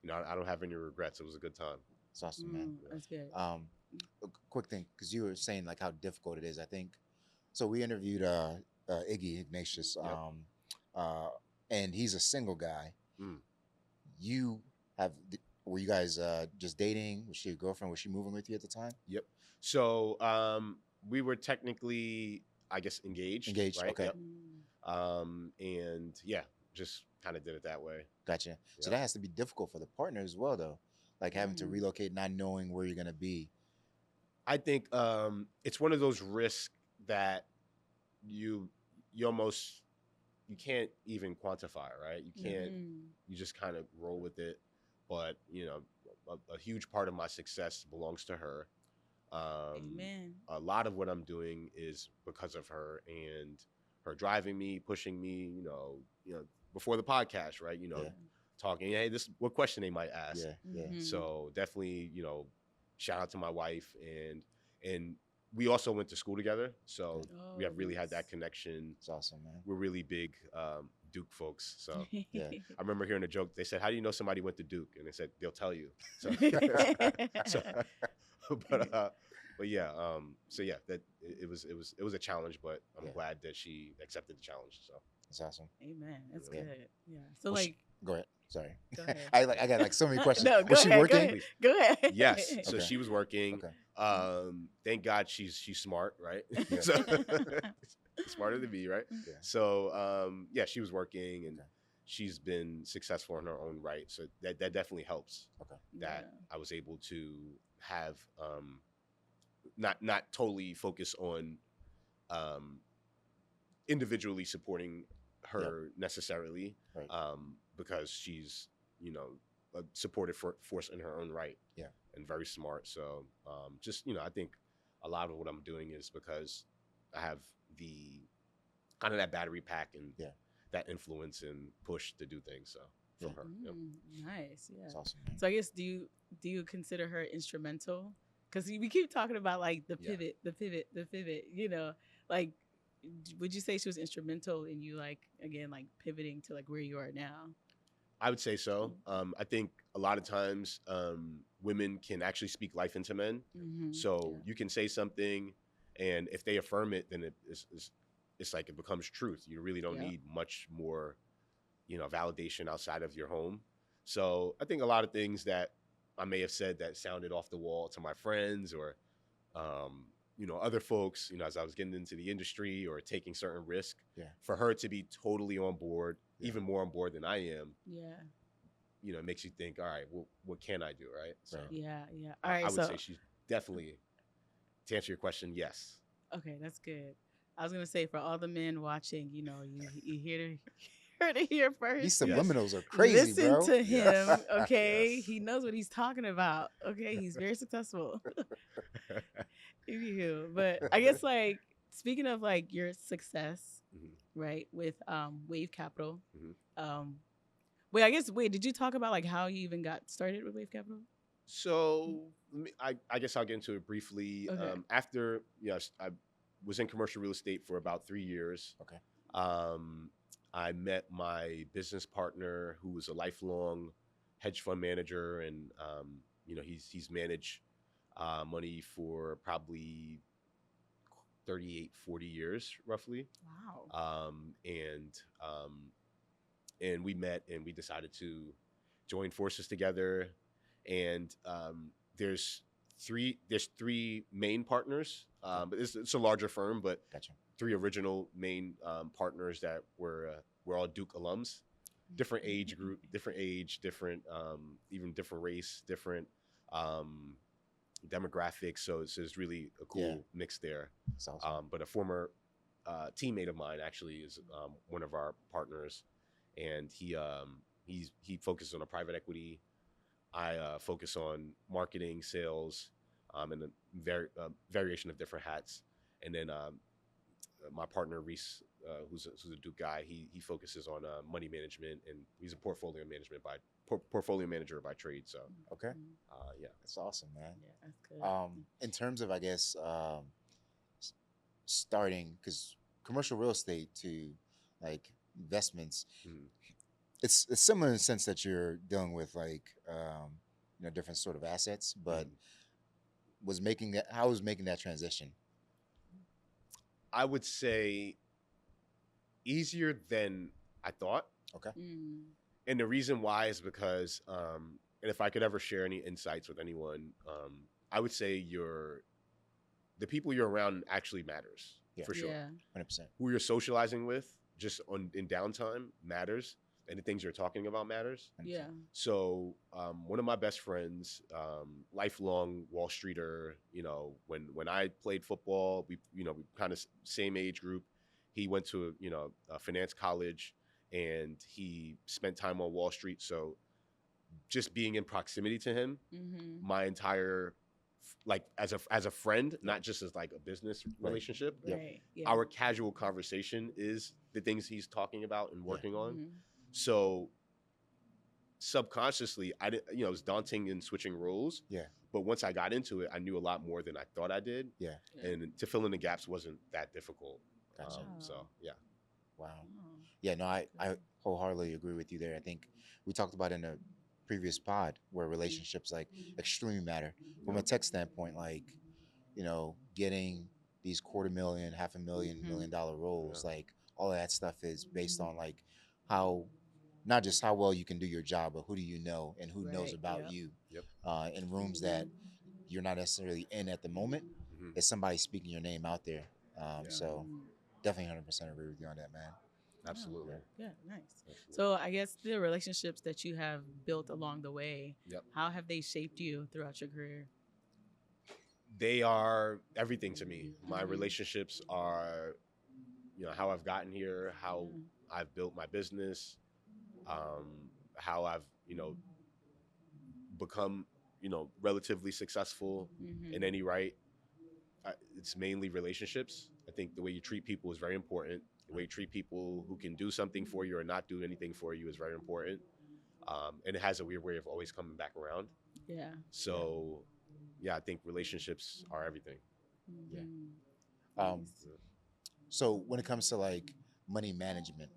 S3: know, I don't have any regrets. It was a good time.
S1: It's awesome, man.
S2: That's good.
S1: A quick thing, because you were saying like how difficult it is. I think so. We interviewed Iggy Ignatius, and he's a single guy. Were you guys just dating? Was she a girlfriend? Was she moving with you at the time?
S3: Yep. So we were technically, I guess, engaged. Right?
S1: Okay.
S3: Yep. And just kind of did it that way.
S1: Gotcha. Yep. So that has to be difficult for the partner as well, though, like having to relocate, not knowing where you're gonna be.
S3: I think it's one of those risks that you can't even quantify, right? You can't. You just kind of roll with it. But you know, a huge part of my success belongs to her.
S2: Amen.
S3: A lot of what I'm doing is because of her and her driving me, pushing me. You know, before the podcast, right? You know, talking. Hey, what question they might ask. So definitely, you know, shout out to my wife, and we also went to school together, so we have really had that connection.
S1: It's awesome, man.
S3: We're really big Duke folks. So I remember hearing a joke. They said, "How do you know somebody went to Duke?" And they said, "They'll tell you." So, but yeah, so yeah, that it was a challenge, but I'm glad that she accepted the challenge. So
S1: that's awesome.
S2: Amen. That's good. Yeah. So
S1: go ahead. Sorry.
S2: Go ahead.
S1: I got like so many questions.
S2: No,
S1: was she working?
S2: Go ahead.
S3: Yes. So she was working. Thank God she's smart, right? So, smarter than me, right? So she was working, and she's been successful in her own right. So that definitely helps. That I was able to have not totally focus on individually supporting her necessarily, because she's, you know, a supportive force in her own right, and very smart. So just, you know, I think a lot of what I'm doing is because I have the kind of that battery pack and that influence and push to do things. So from her.
S2: Nice. Yeah.
S1: That's awesome.
S2: So I guess do you consider her instrumental? Because we keep talking about like the pivot, you know, like, would you say she was instrumental in you, like, again, like pivoting to like where you are now?
S3: I would say so. I think a lot of times women can actually speak life into men. So you can say something, and if they affirm it, then it's like it becomes truth. You really don't need much more, you know, validation outside of your home. So I think a lot of things that I may have said that sounded off the wall to my friends or, you know, other folks, you know, as I was getting into the industry or taking certain risks, for her to be totally on board, even more on board than I am, you know, it makes you think, all right, well, what can I do, right? So
S2: All right,
S3: I would say she's definitely, to answer your question, yes.
S2: Okay, that's good. I was gonna say, for all the men watching, you know, you heard it here first.
S1: These subliminals are crazy,
S2: Listen
S1: bro.
S2: to him, okay? He knows what he's talking about. Okay, he's very successful. Anywho, but I guess, like, speaking of like your success, right, with Wayve Capital. Did you talk about like how you even got started with Wayve Capital?
S3: So I guess I'll get into it briefly.
S2: Okay.
S3: After, I was in commercial real estate for about 3 years. I met my business partner, who was a lifelong hedge fund manager, and he's managed money for probably 38, 40 years, roughly.
S2: Wow.
S3: And we met and we decided to join forces together. And there's three main partners, but it's a larger firm, but
S1: Gotcha.
S3: three original main partners that were all Duke alums, different age group, different even different race, different demographics. So it's really a cool mix there.
S1: That's awesome.
S3: But a former teammate of mine actually is one of our partners, and he focuses on a private equity. I focus on marketing, sales, and a variation of different hats. And then my partner Reese, who's a Duke guy, he focuses on money management, and he's a portfolio manager by trade. So
S1: Okay.
S3: yeah,
S1: That's awesome, man.
S2: Yeah, that's good.
S1: In terms of, I guess, starting, because commercial real estate to like investments, it's similar in the sense that you're dealing with like different sort of assets, but how was making that transition?
S3: I would say easier than I thought.
S1: Okay.
S3: And the reason why is because, and if I could ever share any insights with anyone, I would say the people you're around actually matters.
S1: Yeah.
S3: For sure.
S2: Yeah.
S1: 100%.
S3: Who you're socializing with just in downtime matters, and the things you're talking about matters.
S1: 100%.
S2: Yeah.
S3: So one of my best friends, lifelong Wall Streeter, when I played football, we kind of same age group. He went to a finance college, and he spent time on Wall Street. So just being in proximity to him, my entire as a friend, not just as like a business relationship.
S2: Right. Yeah.
S3: Our casual conversation is the things he's talking about and working on. So subconsciously, I didn't, it was daunting in switching roles.
S1: Yeah.
S3: But once I got into it, I knew a lot more than I thought I did.
S1: Yeah.
S3: And to fill in the gaps wasn't that difficult.
S1: Gotcha.
S3: So yeah.
S1: Wow. Yeah. No, I wholeheartely agree with you there. I think we talked about in a previous pod where relationships like extremely matter from a tech standpoint, like getting these $250,000, $500,000, $1 million roles, like all of that stuff is based on like how, not just how well you can do your job, but who do you know and who knows about you. In rooms that you're not necessarily in at the moment, is somebody speaking your name out there. So definitely 100% agree with you on that, man.
S3: Absolutely.
S2: Yeah, nice. Absolutely. So I guess the relationships that you have built along the way, how have they shaped you throughout your career?
S3: They are everything to me. My relationships are, how I've gotten here, how I've built my business, how I've, become, relatively successful in any right. It's mainly relationships. I think the way you treat people is very important. The way you treat people who can do something for you or not do anything for you is very important. And it has a weird way of always coming back around. Yeah. So, I think relationships are everything.
S1: Yeah. So when it comes to like money management,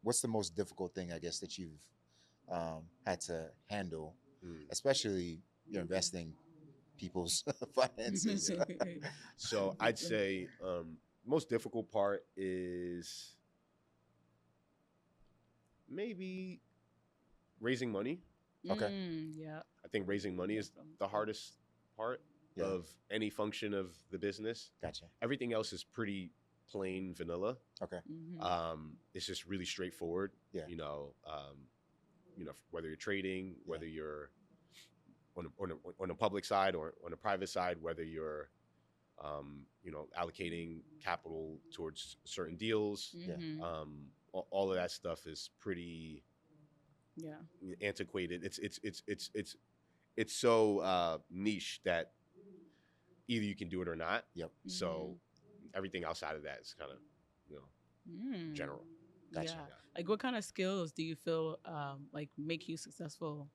S1: what's the most difficult thing, I guess, that you've had to handle, especially you're investing people's finances?
S3: So I'd say most difficult part is maybe raising money.
S1: Okay.
S2: Yeah.
S3: I think raising money is the hardest part of any function of the business.
S1: Gotcha.
S3: Everything else is pretty plain vanilla.
S1: Okay.
S3: It's just really straightforward.
S1: Yeah.
S3: Whether you're trading, whether you're on a public side or on a private side, whether you're allocating capital towards certain deals. All of that stuff is pretty antiquated. It's so niche that either you can do it or not. So everything outside of that is kind of general.
S1: Gotcha.
S2: Like what kind of skills do you feel like make you successful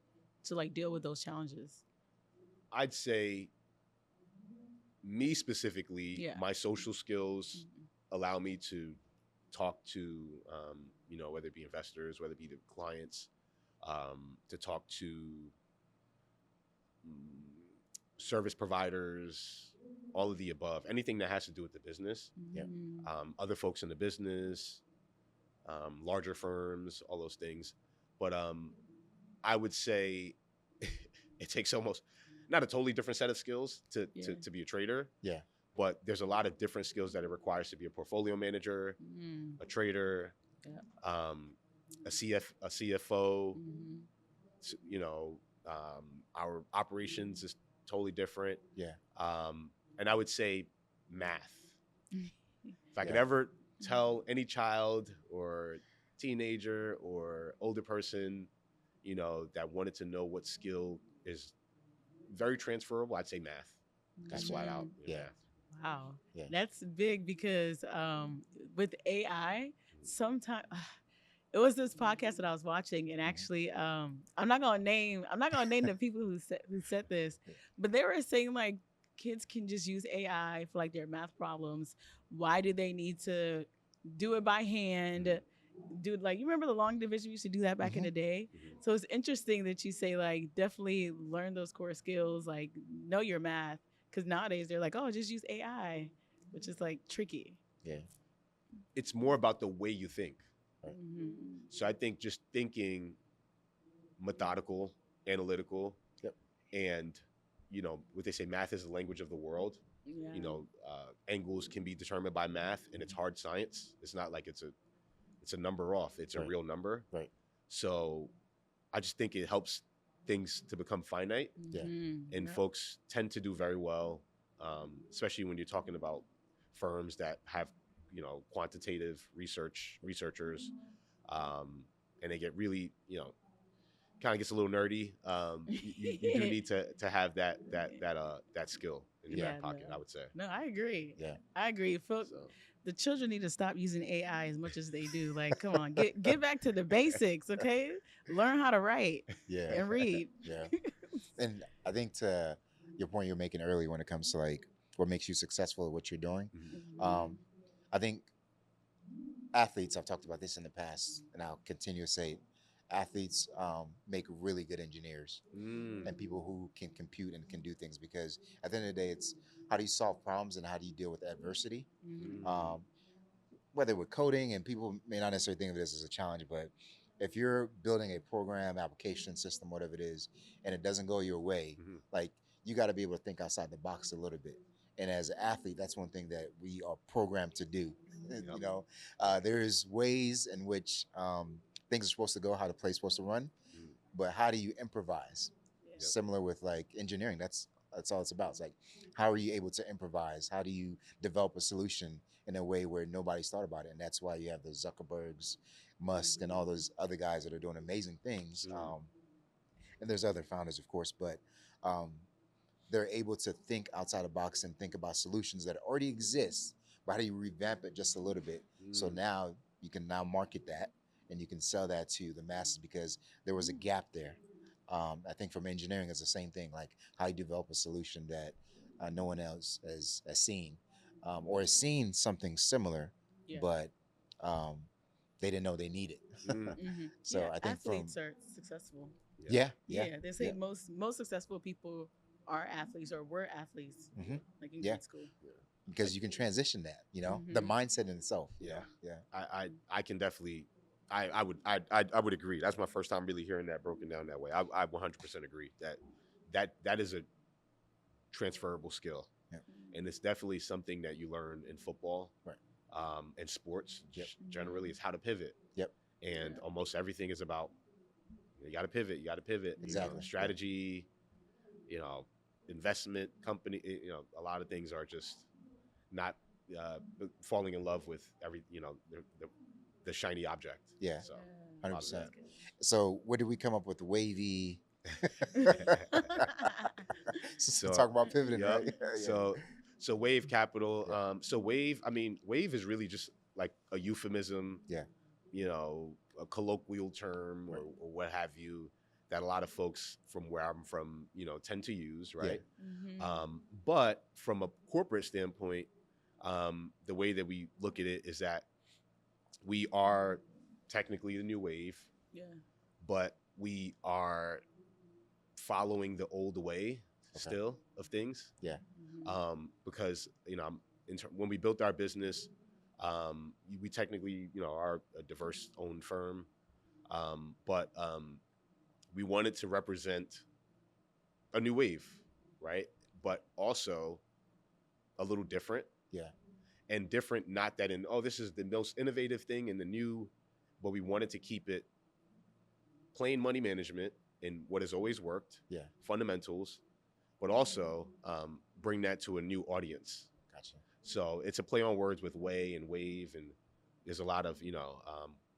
S2: to like deal with those challenges?
S3: I'd say me specifically, my social skills allow me to talk to, whether it be investors, whether it be the clients, to talk to service providers, all of the above, anything that has to do with the business, other folks in the business, larger firms, all those things. But I would say it takes almost not a totally different set of skills to be a trader.
S1: Yeah.
S3: But there's a lot of different skills that it requires to be a portfolio manager, a trader, a CFO. Our operations is totally different.
S1: Yeah.
S3: And I would say math. If I could ever tell any child or teenager or older person, that wanted to know what skill is very transferable, I'd say math. Just flat out.
S1: Yeah.
S3: Math.
S2: Wow.
S1: Yeah.
S2: That's big because with AI, sometimes it was this podcast that I was watching, and actually, I'm not gonna name the people who said this, but they were saying like kids can just use AI for like their math problems. Why do they need to do it by hand? You remember the long division? We used to do that back in the day. So it's interesting that you say like definitely learn those core skills, like know your math, because nowadays they're like, oh, just use AI, which is like tricky.
S1: Yeah.
S3: It's more about the way you think. So I think just thinking methodical, analytical, and what they say, math is the language of the world. Angles can be determined by math, and it's hard science. It's not like it's a number off. It's a real number.
S1: Right.
S3: So I just think it helps things to become finite.
S1: Yeah.
S3: And folks tend to do very well, especially when you're talking about firms that have, quantitative researchers, and they get really, kind of gets a little nerdy. You do need to have that skill in your back pocket, I would say.
S2: No, I agree.
S1: Yeah.
S2: I agree. Folks, the children need to stop using AI as much as they do. Like, come on, get back to the basics, okay? Learn how to write and read.
S1: Yeah. And I think to your point you're making earlier when it comes to like what makes you successful at what you're doing, I think athletes, I've talked about this in the past, and I'll continue to say it, athletes make really good engineers and people who can compute and can do things, because at the end of the day, it's how do you solve problems and how do you deal with adversity? Whether with coding, and people may not necessarily think of this as a challenge, but if you're building a program, application, system, whatever it is, and it doesn't go your way, like you got to be able to think outside the box a little bit. And as an athlete, that's one thing that we are programmed to do. There's ways in which things are supposed to go, how the play's supposed to run, but how do you improvise? Similar with like engineering, that's all it's about. It's like, how are you able to improvise? How do you develop a solution in a way where nobody's thought about it? And that's why you have the Zuckerbergs, Musk, and all those other guys that are doing amazing things. And there's other founders, of course, but they're able to think outside the box and think about solutions that already exist, but how do you revamp it just a little bit? So now you can now market that and you can sell that to the masses, because there was a gap there. I think from engineering, it's the same thing, like how you develop a solution that no one else has seen, or has seen something similar, but they didn't know they need it. So I think
S2: athletes are successful.
S1: They
S2: say most successful people are athletes or were athletes, like in grade school.
S1: Because you can transition that, the mindset in itself.
S3: I can definitely, I would agree. That's my first time really hearing that broken down that way. I 100% agree that is a transferable skill, and it's definitely something that you learn in football, and sports. Generally, is how to pivot. And almost everything is about you got to pivot.
S1: Exactly.
S3: Strategy. Investment company. A lot of things are just not falling in love with the shiny object. So
S1: 100%. So what did we come up with? Wavy. So talk about pivoting, right?
S3: So Wayve Capital. So Wayve is really just like a euphemism. A colloquial term or what have you, that a lot of folks from where I'm from, tend to use, right? But from a corporate standpoint, the way that we look at it is that we are technically the new wave, but we are following the old way still of things. Because when we built our business, we technically are a diverse owned firm, but we wanted to represent a new wave, right? But also a little different. And different, not that this is the most innovative thing and the new, but we wanted to keep it plain money management and what has always worked, fundamentals, but also bring that to a new audience. So it's a play on words with way and wave, and there's a lot of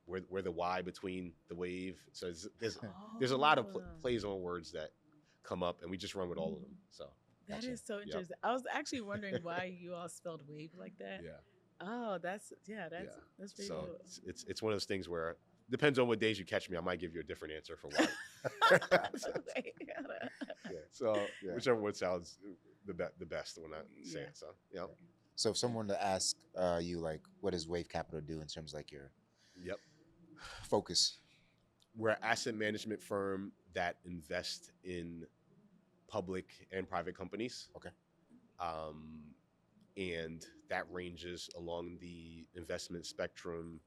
S3: we're the Y between the wave. So there's a lot of plays on words that come up, and we just run with all of them. So
S2: that is so interesting. I was actually wondering why you all spelled wave like that. Oh, that's pretty
S3: so
S2: cool.
S3: It's one of those things where depends on what days you catch me. I might give you a different answer for why. So whichever one sounds the best when I say it. So
S1: So if someone to ask you like, what does Wayve Capital do in terms of like your focus?
S3: We're an asset management firm that invests in public and private companies. And that ranges along the investment spectrum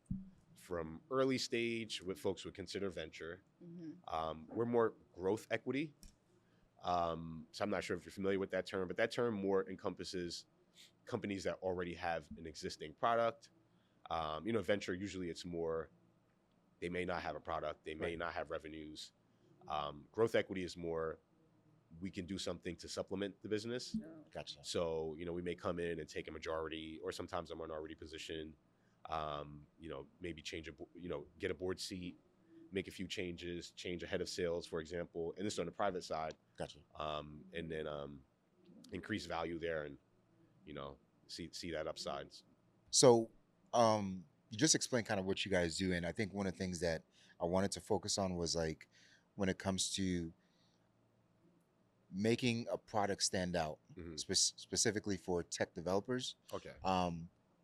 S3: from early stage, what folks would consider venture. We're more growth equity. So I'm not sure if you're familiar with that term, but that term more encompasses companies that already have an existing product. Venture, usually it's more, they may not have a product, they may not have revenues. Growth equity is more, we can do something to supplement the business. So, we may come in and take a majority or sometimes a minority position, maybe get a board seat, make a few changes, change a head of sales, for example. And this is on the private side. And then increase value there and, see that upside.
S1: So you just explained kind of what you guys do. And I think one of the things that I wanted to focus on was like when it comes to making a product stand out, specifically for tech developers.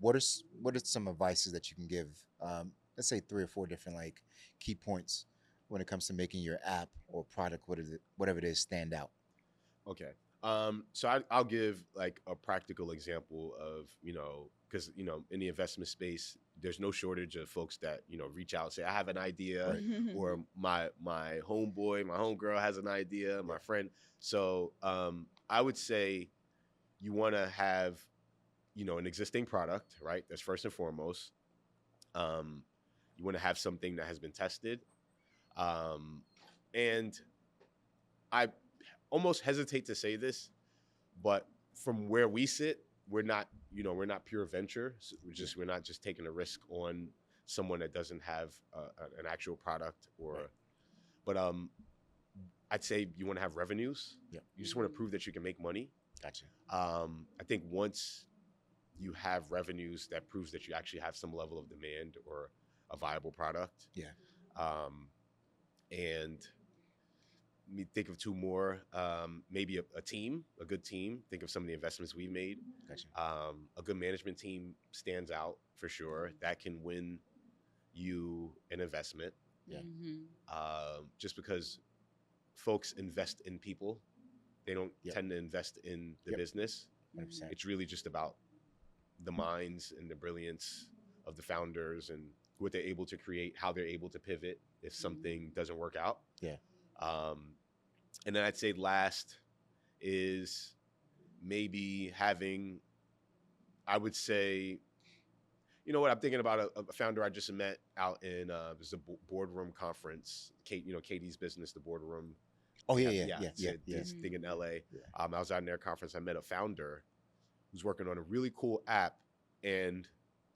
S1: What are some advices that you can give? Let's say 3 or 4 different like key points when it comes to making your app or product, whatever it is, stand out.
S3: So I'll give like a practical example of, because, in the investment space, there's no shortage of folks that, reach out and say, I have an idea, or my homeboy, my homegirl has an idea, my friend. So I would say you want to have, an existing product, right? That's first and foremost. You want to have something that has been tested. And I almost hesitate to say this, but from where we sit, we're not pure venture. So we're not just taking a risk on someone that doesn't have an actual product but I'd say you want to have revenues. You just want to prove that you can make money. I think once you have revenues, that proves that you actually have some level of demand or a viable product. And let me think of 2 more. Maybe a team, a good team. Think of some of the investments we made. A good management team stands out for sure. That can win you an investment. Just because folks invest in people, they don't tend to invest in the business.
S1: 100%.
S3: It's really just about the minds and the brilliance of the founders and what they're able to create, how they're able to pivot if something doesn't work out. And then I'd say last is maybe having, I would say, I'm thinking about a founder I just met out in it was a boardroom conference. Katie's business, the boardroom. This thing in LA. I was out in their conference. I met a founder who's working on a really cool app, and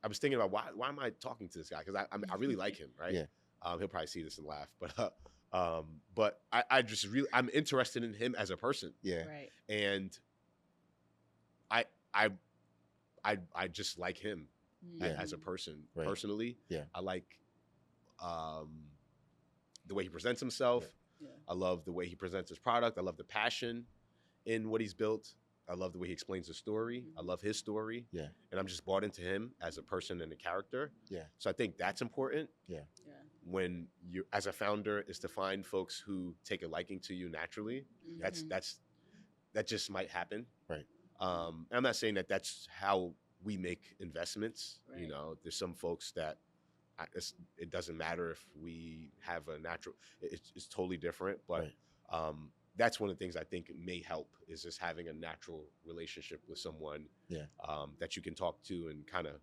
S3: I was thinking about why am I talking to this guy? Because I really like him, right? He'll probably see this and laugh, but I just really, I'm interested in him as a person. And I just like him as a person personally. I like the way he presents himself. I love the way he presents his product. I love the passion in what he's built. I love the way he explains the story. I love his story.
S1: Yeah.
S3: And I'm just bought into him as a person and a character.
S1: Yeah.
S3: So I think that's important.
S1: Yeah.
S3: When you, as a founder, is to find folks who take a liking to you naturally. That just might happen.
S1: Right.
S3: I'm not saying that that's how we make investments.
S2: Right.
S3: You know, there's some folks that it doesn't matter if we have a natural. It's totally different. But that's one of the things I think may help is just having a natural relationship with someone.
S1: Yeah.
S3: That you can talk to and kind of,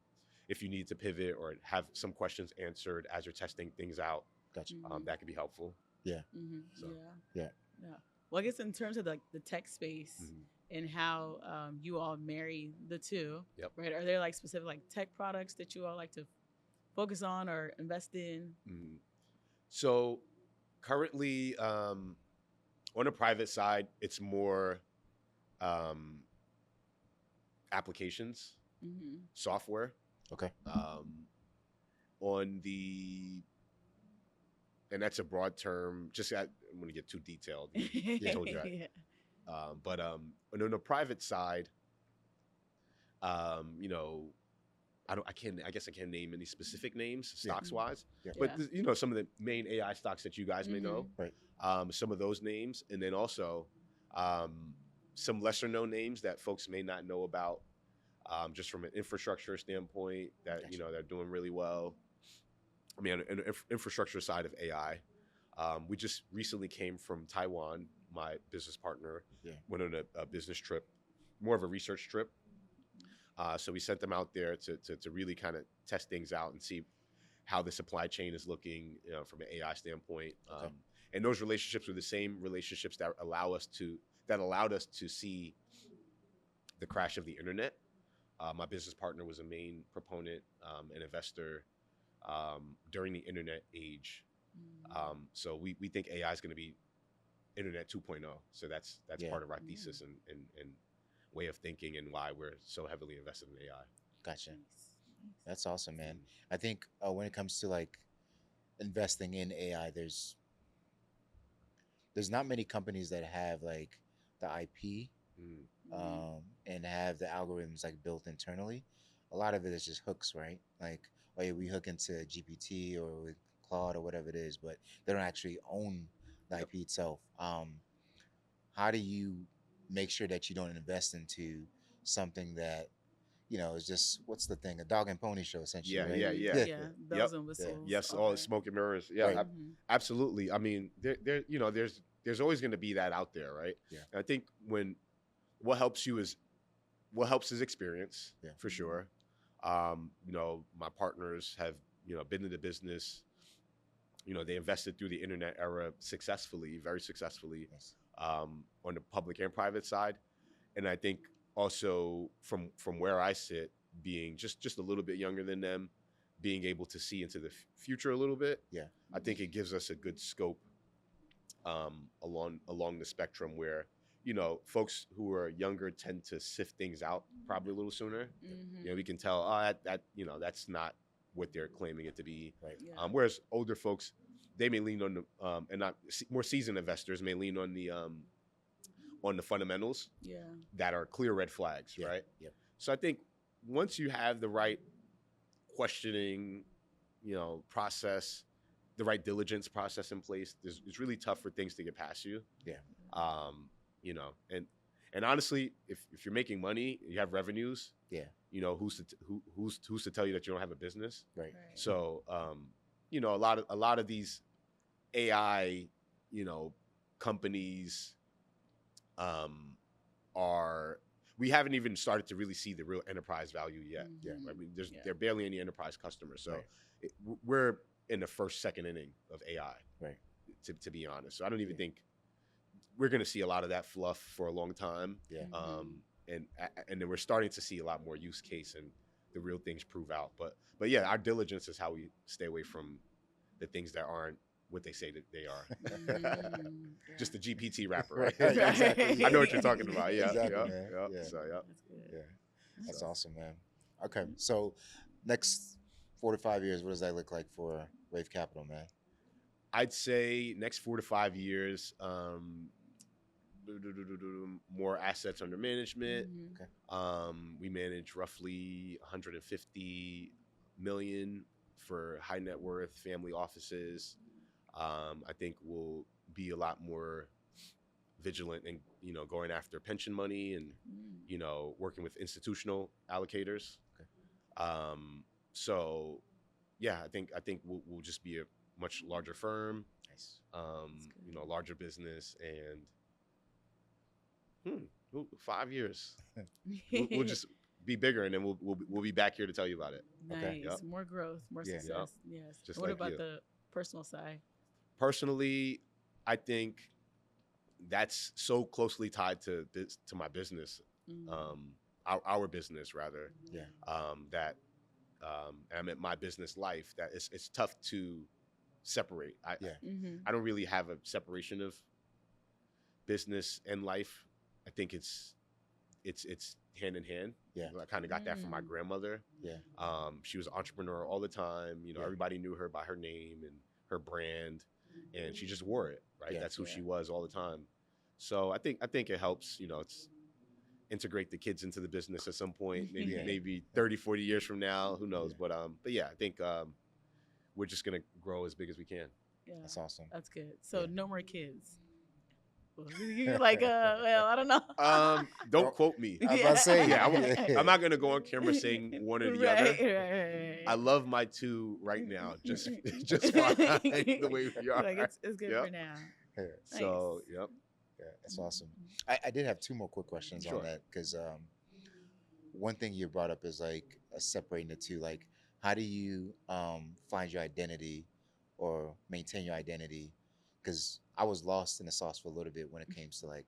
S3: if you need to pivot or have some questions answered as you're testing things out.
S1: Gotcha.
S3: That could be helpful.
S1: Yeah.
S3: So.
S1: Yeah.
S2: Well, I guess in terms of the tech space and how you all marry the two, right? Are there like specific like tech products that you all like to focus on or invest in?
S3: So currently, on the private side, it's more applications, software.
S1: Okay.
S3: On the, and that's a broad term. I'm going to get too detailed. I told you that. But on the private side, you know, I guess I can't name any specific names stocks wise, but you know, some of the main AI stocks that you guys may know,
S1: right?
S3: Some of those names, and then also some lesser known names that folks may not know about, just from an infrastructure standpoint that, you know, they're doing really well. I mean, on the infrastructure side of AI, we just recently came from Taiwan. My business partner went on a business trip, more of a research trip. So we sent them out there to really kind of test things out and see how the supply chain is looking, you know, from an AI standpoint. And those relationships were the same relationships that allowed us to see the crash of the internet. My business partner was a main proponent and investor during the internet age. So we think AI is going to be internet 2.0. So that's part of our thesis and way of thinking and why we're so heavily invested in AI.
S1: Gotcha. That's awesome, man. I think when it comes to like investing in AI, there's not many companies that have like the IP and have the algorithms like built internally. A lot of it is just hooks, right? Like, oh yeah, we hook into GPT or with Claude or whatever it is, but they don't actually own the IP itself. How do you make sure that you don't invest into something that, you know, is just, what's the thing, a dog and pony show essentially, right?
S2: Yeah. Bells and whistles.
S3: Yes, all the smoke and mirrors. Yeah,
S1: Right.
S3: Absolutely. I mean, there, you know, there's always going to be that out there, right?
S1: Yeah.
S3: And I think what helps is experience, for sure. You know, my partners have, you know, been in the business. You know, they invested through the internet era successfully, very successfully, on the public and private side. And I think also from where I sit, being just a little bit younger than them, being able to see into the future a little bit, I think it gives us a good scope along the spectrum where, you know, folks who are younger tend to sift things out probably a little sooner. You know, we can tell, that you know, that's not what they're claiming it to be.
S1: Right.
S3: Whereas older folks, they may lean on the and not more seasoned investors may lean on the fundamentals that are clear red flags, right?
S1: Yep.
S3: So I think once you have the right questioning, you know, process, the right diligence process in place, it's really tough for things to get past you. You know, and honestly, if you're making money, you have revenues. You know, who's to tell you that you don't have a business?
S1: Right.
S3: So, you know, a lot of these AI, you know, companies we haven't even started to really see the real enterprise value yet. I mean, there are barely any enterprise customers. So we're in the second inning of AI,
S1: right?
S3: To be honest. So I don't even think we're going to see a lot of that fluff for a long time. And then we're starting to see a lot more use case and the real things prove out. But yeah, our diligence is how we stay away from the things that aren't what they say that they are. Just the GPT wrapper, right?
S1: Exactly.
S3: I know what you're talking about. Yeah,
S1: exactly, man.
S3: So
S2: That's good.
S1: That's awesome, man. Okay, so next 4 to 5 years, what does that look like for Wayve Capital, man?
S3: I'd say next 4 to 5 years, more assets under management.
S2: Mhm.
S1: Okay.
S3: We manage roughly 150 million for high net worth family offices. I think we'll be a lot more vigilant in, going after pension money and, working with institutional allocators.
S1: Okay.
S3: So yeah, I think we'll just be a much larger firm,
S1: Nice.
S3: Larger business, and 5 years we'll just be bigger, and then we'll be back here to tell you about it.
S2: Nice.
S3: Yep.
S2: More growth, more
S1: Yeah.
S2: success. Yes.
S3: Just
S2: What
S3: like
S2: about
S3: you.
S2: the personal side?
S3: Personally, I think that's so closely tied to my business,
S2: Mm.
S3: our business rather.
S1: Yeah.
S3: That I'm at my business life that it's tough to separate.
S1: Yeah.
S2: Mm-hmm.
S3: I don't really have a separation of business and life. I think it's hand in hand.
S1: Yeah.
S3: I kind of got that from my grandmother.
S1: Yeah.
S3: She was an entrepreneur all the time.
S1: Yeah.
S3: Everybody knew her by her name and her brand, and she just wore it, right?
S1: Yeah.
S3: That's who she was all the time. So I think it helps, it's integrate the kids into the business at some point, maybe
S1: Yeah.
S3: maybe 30, 40 years from now, who knows? But yeah, I think we're just gonna grow as big as we can.
S2: Yeah.
S1: That's awesome.
S2: That's good. So
S1: Yeah.
S2: no more kids. You like, well, I don't know.
S3: Don't quote me.
S1: I was about to say,
S3: Yeah, I'm not gonna go on camera saying one or the other.
S2: Right.
S3: I love my two right now, just fine the way we are.
S2: Like it's good
S3: Yep.
S2: for now.
S1: Yeah.
S3: So, yep.
S1: Yeah, that's awesome. I did have two more quick questions
S3: Sure.
S1: on that because one thing you brought up is like separating the two. Like, how do you find your identity or maintain your identity? Because I was lost in the sauce for a little bit when it came to like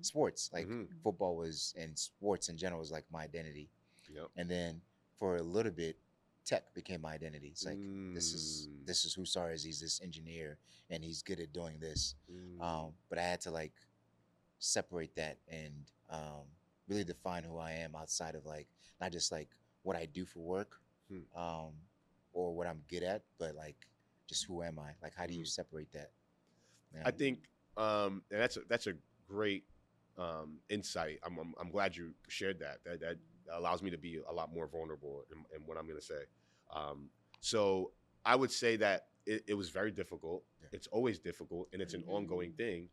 S1: sports. Like
S3: Mhm.
S1: football was, and sports in general was like my identity.
S3: Yep.
S1: And then for a little bit, tech became my identity. It's like this is who Sar is. He's this engineer and he's good at doing this. But I had to like separate that and really define who I am outside of like not just like what I do for work or what I'm good at, but like just who am I? Like how do you separate that? Yeah.
S3: I think and that's a great insight. I'm glad you shared that. That allows me to be a lot more vulnerable in what I'm going to say. So I would say that it was very difficult.
S1: Yeah.
S3: It's always difficult, and it's an ongoing thing.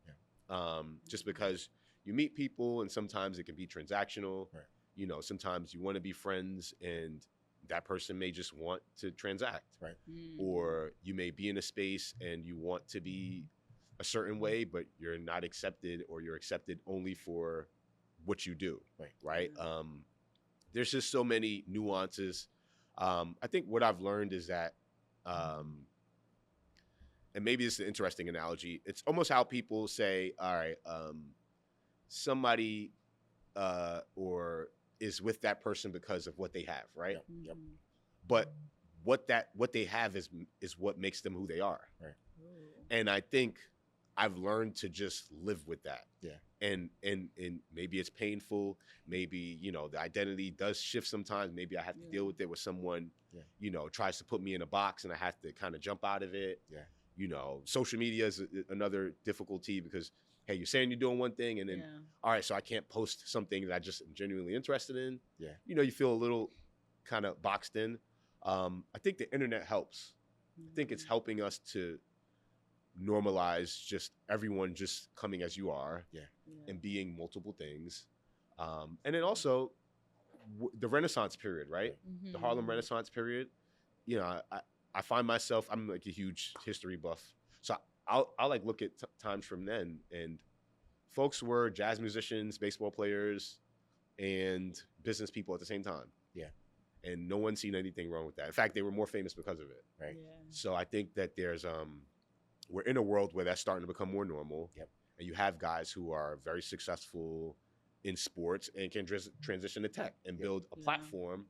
S1: Yeah.
S3: Just because you meet people, and sometimes it can be transactional.
S1: Right.
S3: Sometimes you want to be friends, and that person may just want to transact.
S1: Right.
S3: Or you may be in a space and you want to be a certain way, but you're not accepted, or you're accepted only for what you do. Right. There's just so many nuances. I think what I've learned is that, and maybe this is an interesting analogy, it's almost how people say, all right, somebody or is with that person because of what they have, right?
S1: Yep.
S3: But what they have is what makes them who they are.
S1: Right.
S3: And I think I've learned to just live with that.
S1: Yeah.
S3: And maybe it's painful. Maybe, the identity does shift sometimes. Maybe I have to deal with it with someone, tries to put me in a box and I have to kind of jump out of it.
S1: Yeah.
S3: Social media is another difficulty because, hey, you're saying you're doing one thing and then, all right, so I can't post something that I just am genuinely interested in.
S1: Yeah.
S3: You feel a little kind of boxed in. I think the internet helps. I think it's helping us to normalize just everyone just coming as you are and being multiple things. And then also the Renaissance period, right? The Harlem Renaissance period. I find myself, I'm like a huge history buff. So I'll like look at times from then, and folks were jazz musicians, baseball players, and business people at the same time.
S1: Yeah.
S3: And no one seen anything wrong with that. In fact, they were more famous because of it.
S1: Right.
S2: Yeah.
S3: So I think that there's we're in a world where that's starting to become more normal.
S1: Yep.
S3: And you have guys who are very successful in sports and can transition to tech and build a platform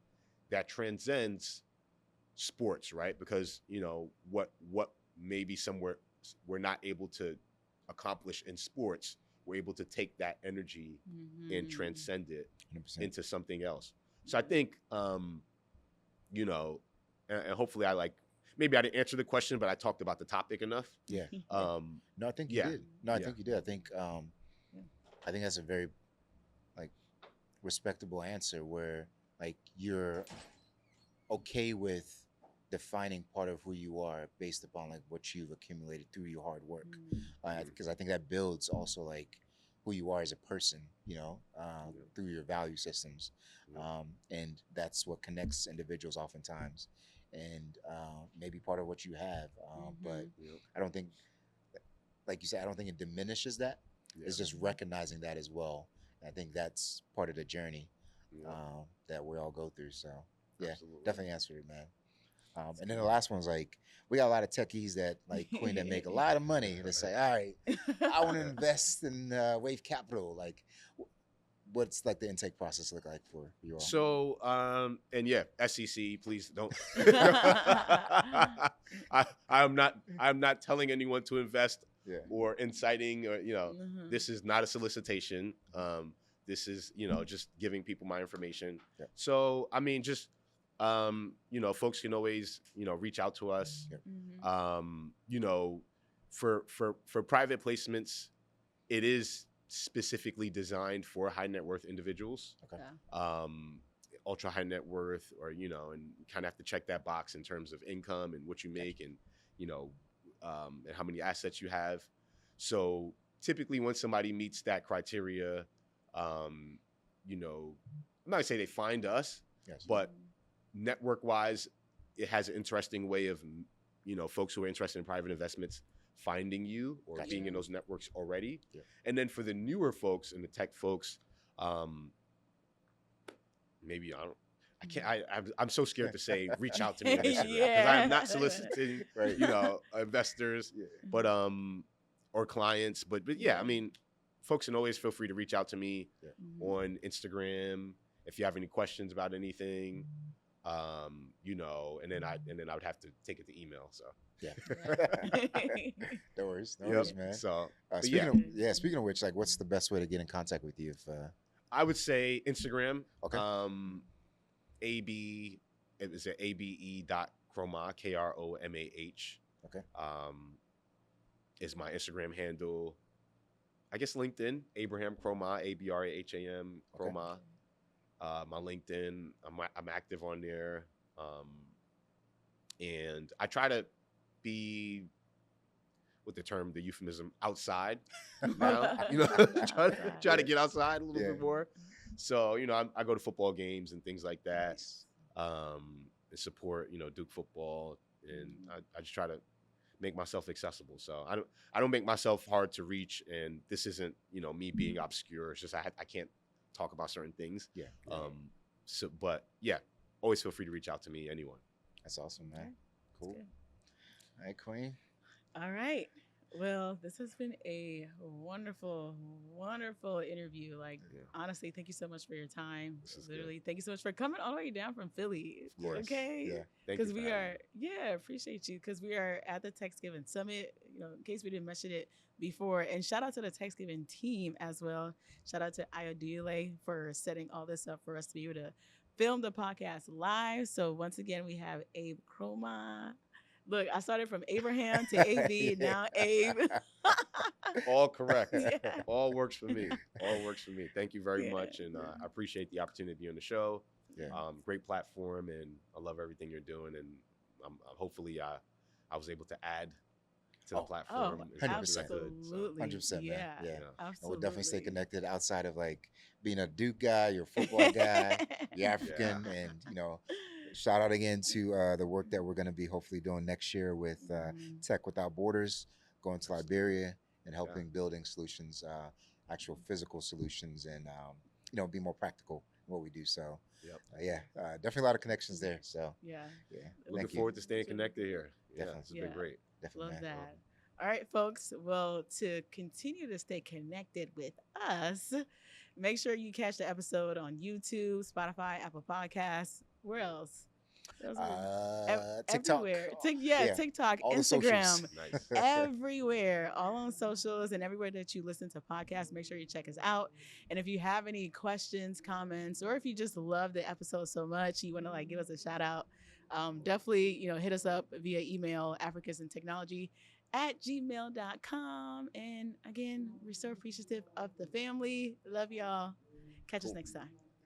S3: that transcends sports, right? Because what maybe somewhere we're not able to accomplish in sports, we're able to take that energy and transcend it
S1: 100%.
S3: into something else. So I think and hopefully maybe I didn't answer the question, but I talked about the topic enough.
S1: Yeah. No, I think you did. No, I think you did. I think I think that's a very like respectable answer where like you're okay with defining part of who you are based upon like what you've accumulated through your hard work, because I think that builds also like who you are as a person, through your value systems, and that's what connects individuals oftentimes, and maybe part of what you have, but I don't think, like you said, I don't think it diminishes that. It's just recognizing that as well. And I think that's part of the journey that we all go through. So yeah,
S3: Absolutely.
S1: definitely answered it, man. And then the last one's like, we got a lot of techies that like Queen that make a lot of money. They say, all right, I want to invest in Wayve Capital. Like, what's like the intake process look like for you all?
S3: So, and yeah, SEC, please don't. I'm not telling anyone to invest or inciting, or this is not a solicitation. This is just giving people my information.
S1: Yeah.
S3: So I mean, just folks can always reach out to us. For private placements, it is specifically designed for high net worth individuals.
S1: Okay.
S3: Ultra high net worth, or and you kind of have to check that box in terms of income and what you make, and and how many assets you have. So typically when somebody meets that criteria, I'm not gonna say they find us, but network wise, it has an interesting way of folks who are interested in private investments finding you or being in those networks already. And then for the newer folks and the tech folks, maybe I'm so scared to say reach out to me on Instagram, because I am not soliciting investors, but or clients, but I mean, folks can always feel free to reach out to me on Instagram if you have any questions about anything, and then I would have to take it to email. So
S1: no worries, man.
S3: So
S1: speaking of which, like, what's the best way to get in contact with you? If
S3: I would say Instagram.
S1: Okay.
S3: It was at abe.kromah, Kromah.
S1: Okay.
S3: Is my Instagram handle. I guess LinkedIn, Abraham Kromah, Abraham Kromah. My LinkedIn, I'm active on there, and I try to be, with the euphemism, outside. Now, try to get outside a little bit more. So I go to football games and things like that,
S1: Nice.
S3: And support Duke football, and I just try to make myself accessible. So I don't make myself hard to reach, and this isn't me being obscure. It's just I can't talk about certain things. But always feel free to reach out to me, anyone.
S1: That's awesome, man. Cool. All right, Queen.
S2: All right. Well, this has been a wonderful, wonderful interview. Like, honestly, thank you so much for your time. Literally, thank you so much for coming all the way down from Philly.
S3: Of course.
S2: Okay.
S3: Yeah. Because
S2: we are, appreciate you. Because we are at the Techgiving Summit, in case we didn't mention it before. And shout out to the Techgiving team as well. Shout out to Ayodele for setting all this up for us to be able to film the podcast live. So once again, we have Abe Kroma. Look, I started from Abraham to AB, now Abe.
S3: All correct. All works for me. All works for me. Thank you very much, and I appreciate the opportunity to be on the show. Great platform, and I love everything you're doing, and hopefully I was able to add to the platform.
S1: 100%.
S2: Absolutely.
S1: 100%, man. Yeah.
S2: Absolutely.
S1: We'll definitely stay connected outside of like being a Duke guy, you're a football guy, you're African, and shout out again to the work that we're going to be hopefully doing next year with Tech Without Borders, going to Liberia and helping building solutions, actual physical solutions, and be more practical in what we do. So definitely a lot of connections there. So
S3: looking forward to staying connected here.
S1: Definitely.
S3: It's been great.
S1: Definitely,
S2: love that. All right, folks. Well, to continue to stay connected with us, make sure you catch the episode on YouTube, Spotify, Apple Podcasts. Where else?
S1: TikTok.
S2: Everywhere. TikTok,
S1: all
S2: Instagram,
S3: Nice.
S2: everywhere, all on socials and everywhere that you listen to podcasts. Make sure you check us out. And if you have any questions, comments, or if you just love the episode so much, you want to give us a shout out, definitely, hit us up via email, africansandtechnology at gmail.com. And again, we're so appreciative of the family. Love y'all. Catch us next time.